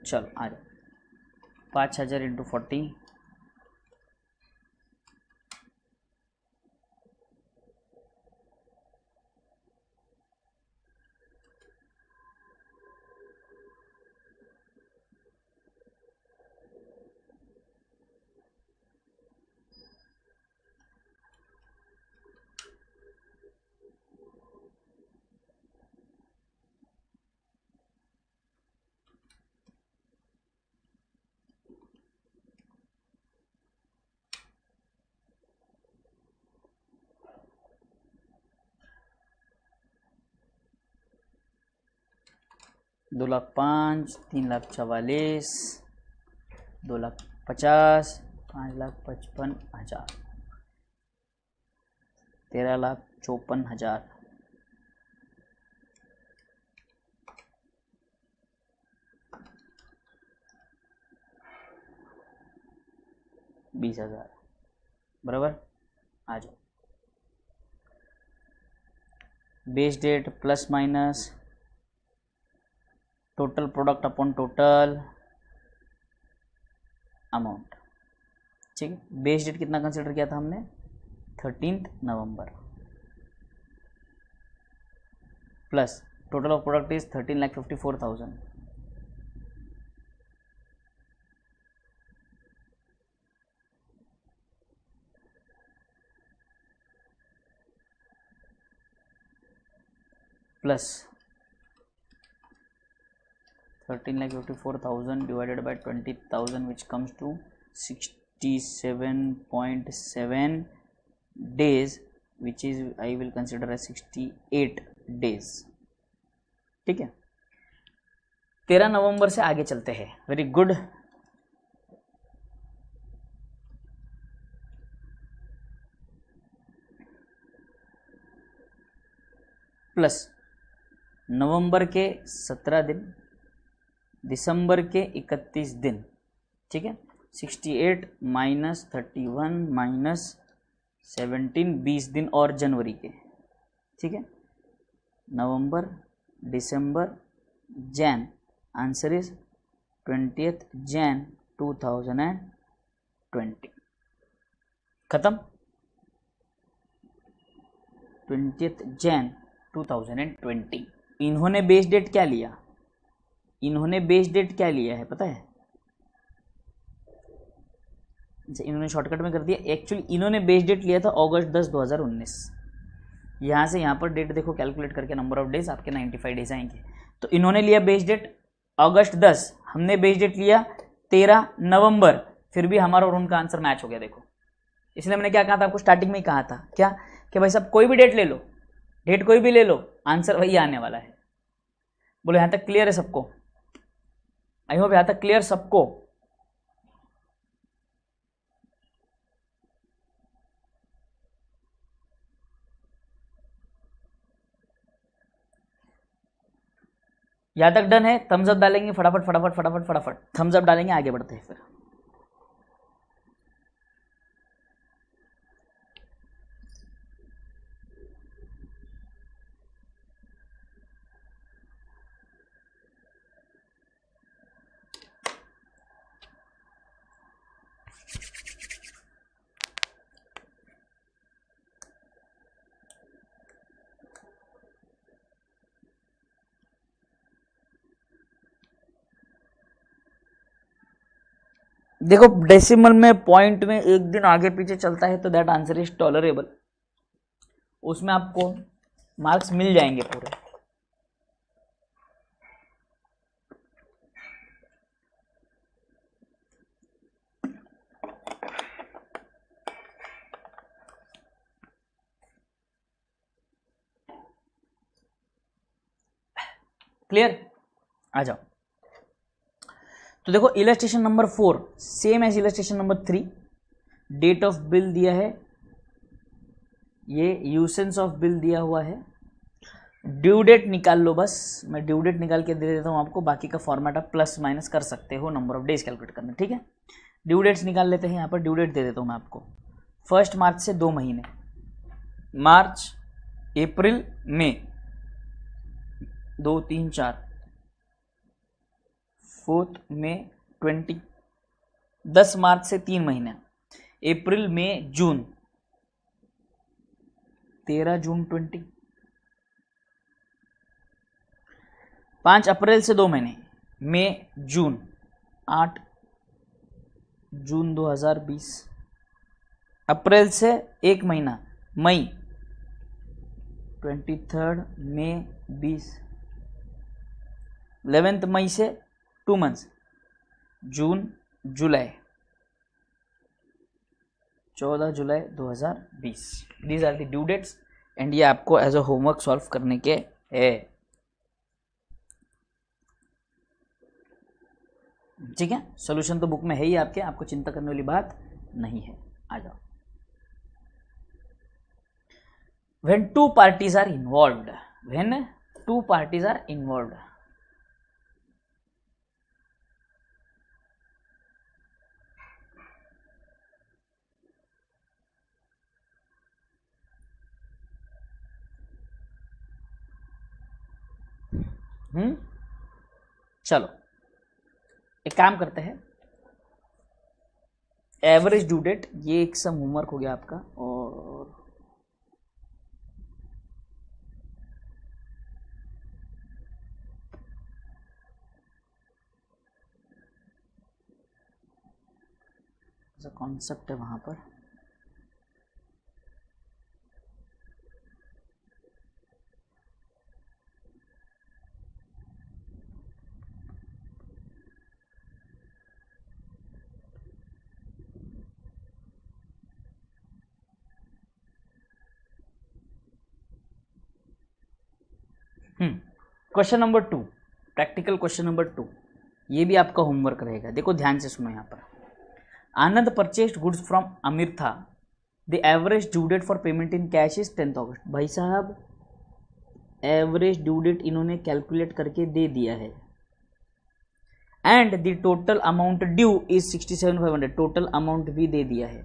A: चलो आ जाओ, 5000 इंटू 40, दो लाख 5, 3,44,000, 2,50,000, 5,55,000, 13,54,000, 20,000 बराबर। आ जाओ, base date plus minus total product upon total amount. ठीक है, बेस डेट कितना कंसिडर किया था हमने? 13 November plus total of product is 13,54,000, plus 13,54,000 divided by 20,000 which comes to 67.7 days which is I will consider as 68 days. ठीक है, 13 नवंबर से आगे चलते हैं। Very good. प्लस नवंबर के 17 दिन, दिसंबर के 31 दिन। ठीक है, 68 माइनस 31 माइनस 17, 20 दिन और जनवरी के। ठीक है, November, December, Jan. Answer is 20th Jan 2020। खत्म। 20th Jan 2020। इन्होंने बेस डेट क्या लिया? इन्होंने बेस डेट क्या लिया है पता है? इन्होंने शॉर्टकट में कर दिया। एक्चुअली इन्होंने बेस डेट लिया था अगस्त 10, 2019। यहाँ से यहाँ पर डेट देखो, कैलकुलेट करके नंबर ऑफ डेज आपके 95 डेज आएंगे। तो इन्होंने लिया बेस डेट अगस्त 10, हमने बेस डेट लिया 13 नवंबर, फिर भी हमारा और उनका आंसर मैच हो गया। देखो, इसलिए मैंने क्या कहा था आपको, स्टार्टिंग में ही कहा था क्या कि भाई साहब कोई भी डेट ले लो, डेट कोई भी ले लो, आंसर वही आने वाला है। बोलो यहाँ तक क्लियर है सबको? आई होप यहाँ तक क्लियर सबको। यहाँ तक डन है? थम्स अप डालेंगे फटाफट फटाफट फटाफट फटाफट, थम्स अप डालेंगे, आगे बढ़ते हैं फिर। देखो डेसिमल में, पॉइंट में एक दिन आगे पीछे चलता है तो दैट आंसर इज टॉलरेबल, उसमें आपको मार्क्स मिल जाएंगे पूरे। क्लियर? आ जाओ। तो देखो illustration number 4 same as illustration number 3। Date of bill दिया है, ये यूसेंस ऑफ बिल दिया हुआ है। ड्यू डेट निकाल लो, बस मैं ड्यू डेट निकाल के दे देता हूँ आपको, बाकी का फॉर्मेट आप प्लस माइनस कर सकते हो नंबर ऑफ डेज कैलकुलेट करने। ठीक है, ड्यू डेट्स निकाल लेते हैं। यहाँ पर ड्यू डेट दे देता हूँ मैं आपको। 1 मार्च से 2 महीने, मार्च, अप्रैल, मई, 2 3 4, 4 मई 20, 10 मार्च से 3 महीने, अप्रैल, मई, जून, 13 जून 20, 5 अप्रैल से 2 महीने, मई, जून, 8 जून 2020, अप्रैल से 1 महीना, मई, 23 मई 20, 11 मई से 2 months, June, July, 14 July 2020। These are the due dates and ये आपको एज अ होमवर्क सॉल्व करने के है। ठीक है, सॉल्यूशन तो बुक में है ही आपके, आपको चिंता करने वाली बात नहीं है। आ जाओ। When two parties are involved, when two parties are involved, चलो एक काम करते हैं, एवरेज ड्यू डेट, ये एक सम होमवर्क हो गया आपका। और कॉन्सेप्ट है वहां पर, question number 2, practical question number 2, ये भी आपका होमवर्क रहेगा। देखो ध्यान से सुनो यहाँ पर। Anand purchased goods from Amirtha, the average due date for payment in cash is 10th August. भाई साहब एवरेज ड्यू डेट इन्होंने कैलकुलेट करके दे दिया है, and the total amount due is 67,500, total amount भी दे दिया है।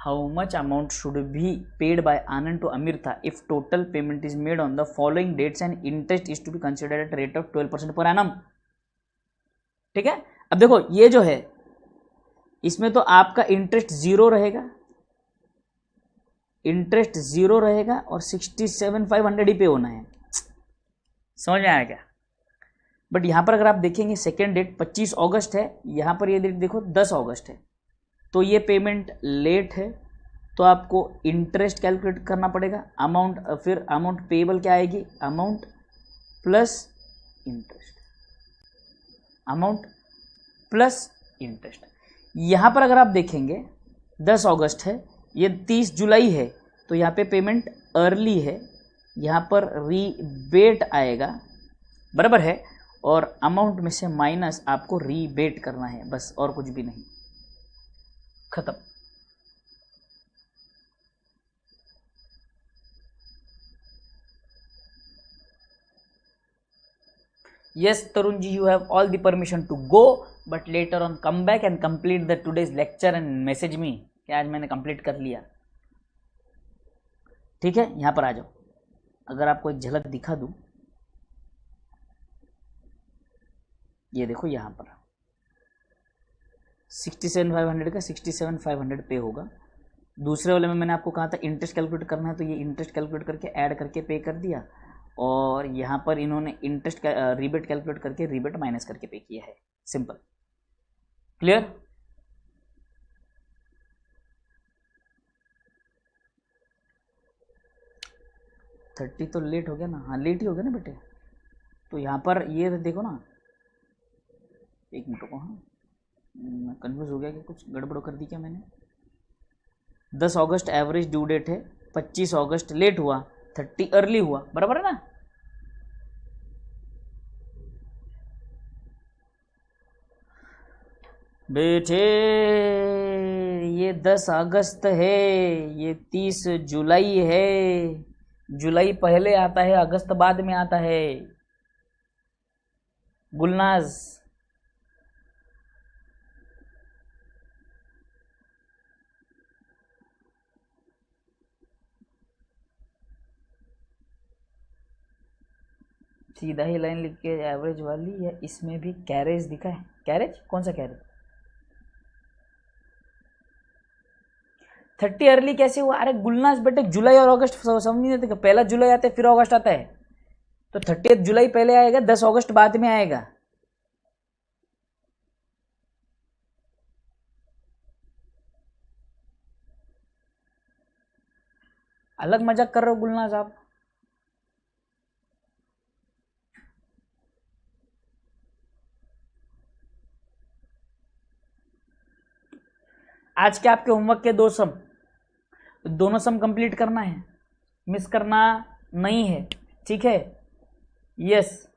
A: How much amount should be paid by Anand to Amirtha if total payment is made on the following dates and interest is to be considered at rate of 12% per annum. ठीक है, अब देखो ये जो है इसमें तो आपका इंटरेस्ट जीरो रहेगा, इंटरेस्ट जीरो रहेगा और 67,500 ही पे होना है। समझ में आया क्या? बट यहां पर अगर आप देखेंगे सेकेंड डेट 25 अगस्त है, यहां पर ये डेट देखो 10 अगस्त है, तो ये पेमेंट लेट है, तो आपको इंटरेस्ट कैलकुलेट करना पड़ेगा। अमाउंट, फिर अमाउंट पेएबल क्या आएगी, amount plus interest, amount plus interest. यहाँ पर अगर आप देखेंगे 10 अगस्त है, ये 30 जुलाई है, तो यहाँ पे पेमेंट अर्ली है, यहाँ पर रीबेट आएगा, बराबर है, और अमाउंट में से माइनस आपको रीबेट करना है, बस और कुछ भी नहीं, खत्म। Yes, Tarun ji, you have all the permission to go, but later on come back and complete the today's lecture and message me कि आज मैंने कंप्लीट कर लिया। ठीक है, यहाँ पर आ जाओ, अगर आपको एक झलक दिखा दूँ, ये देखो यहाँ पर 67,500 का 67,500 पे होगा। दूसरे वाले में मैंने आपको कहा था इंटरेस्ट कैलकुलेट करना है, तो ये इंटरेस्ट कैलकुलेट करके ऐड करके पे कर दिया, और यहाँ पर इन्होंने इंटरेस्ट रीबेट कैलकुलेट करके रीबेट माइनस करके पे किया है। Simple, clear? थर्टी तो लेट हो गया ना, हाँ लेट ही हो गया ना बेटे, तो यहाँ पर ये देखो ना, एक मिनट को, हाँ मैं कन्फ्यूज हो गया कि कुछ गड़बड़ कर दी क्या मैंने। 10 अगस्त एवरेज ड्यू डेट है, 25 अगस्त लेट हुआ, 30 अर्ली हुआ, बराबर है ना? बेटे ये 10 अगस्त है, ये 30 जुलाई है, जुलाई पहले आता है, अगस्त बाद में आता है। गुलनाज सीधा ही लाइन लिख के एवरेज वाली, या इसमें भी कैरेज दिखा है? कैरेज कौन सा कैरेज? 30 अर्ली कैसे हुआ? अरे गुलनाज बेटे, जुलाई और अगस्त समझ नहीं देते, पहला जुलाई आता है फिर अगस्त आता है, तो 30 जुलाई पहले आएगा, 10 अगस्त बाद में आएगा। अलग मजाक कर रहे हो गुलनाज आप। आज के आपके होमवर्क के 2 सम, दोनों सम कंप्लीट करना है, मिस करना नहीं है, ठीक है? Yes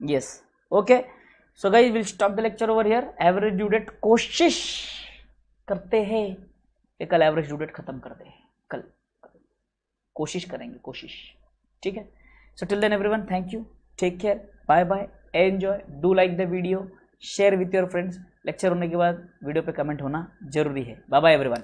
A: yes, okay. So guys will stop the lecture over here. Average due date कोशिश करते हैं कि कल एवरेज ड्यू डेट खत्म कर दे, कल कोशिश करेंगे, कोशिश, ठीक है? So till then everyone, thank you, take care, bye bye, enjoy, do like the video, share with your friends. Lecture होने के बाद वीडियो पे कमेंट होना जरूरी है। Bye bye everyone.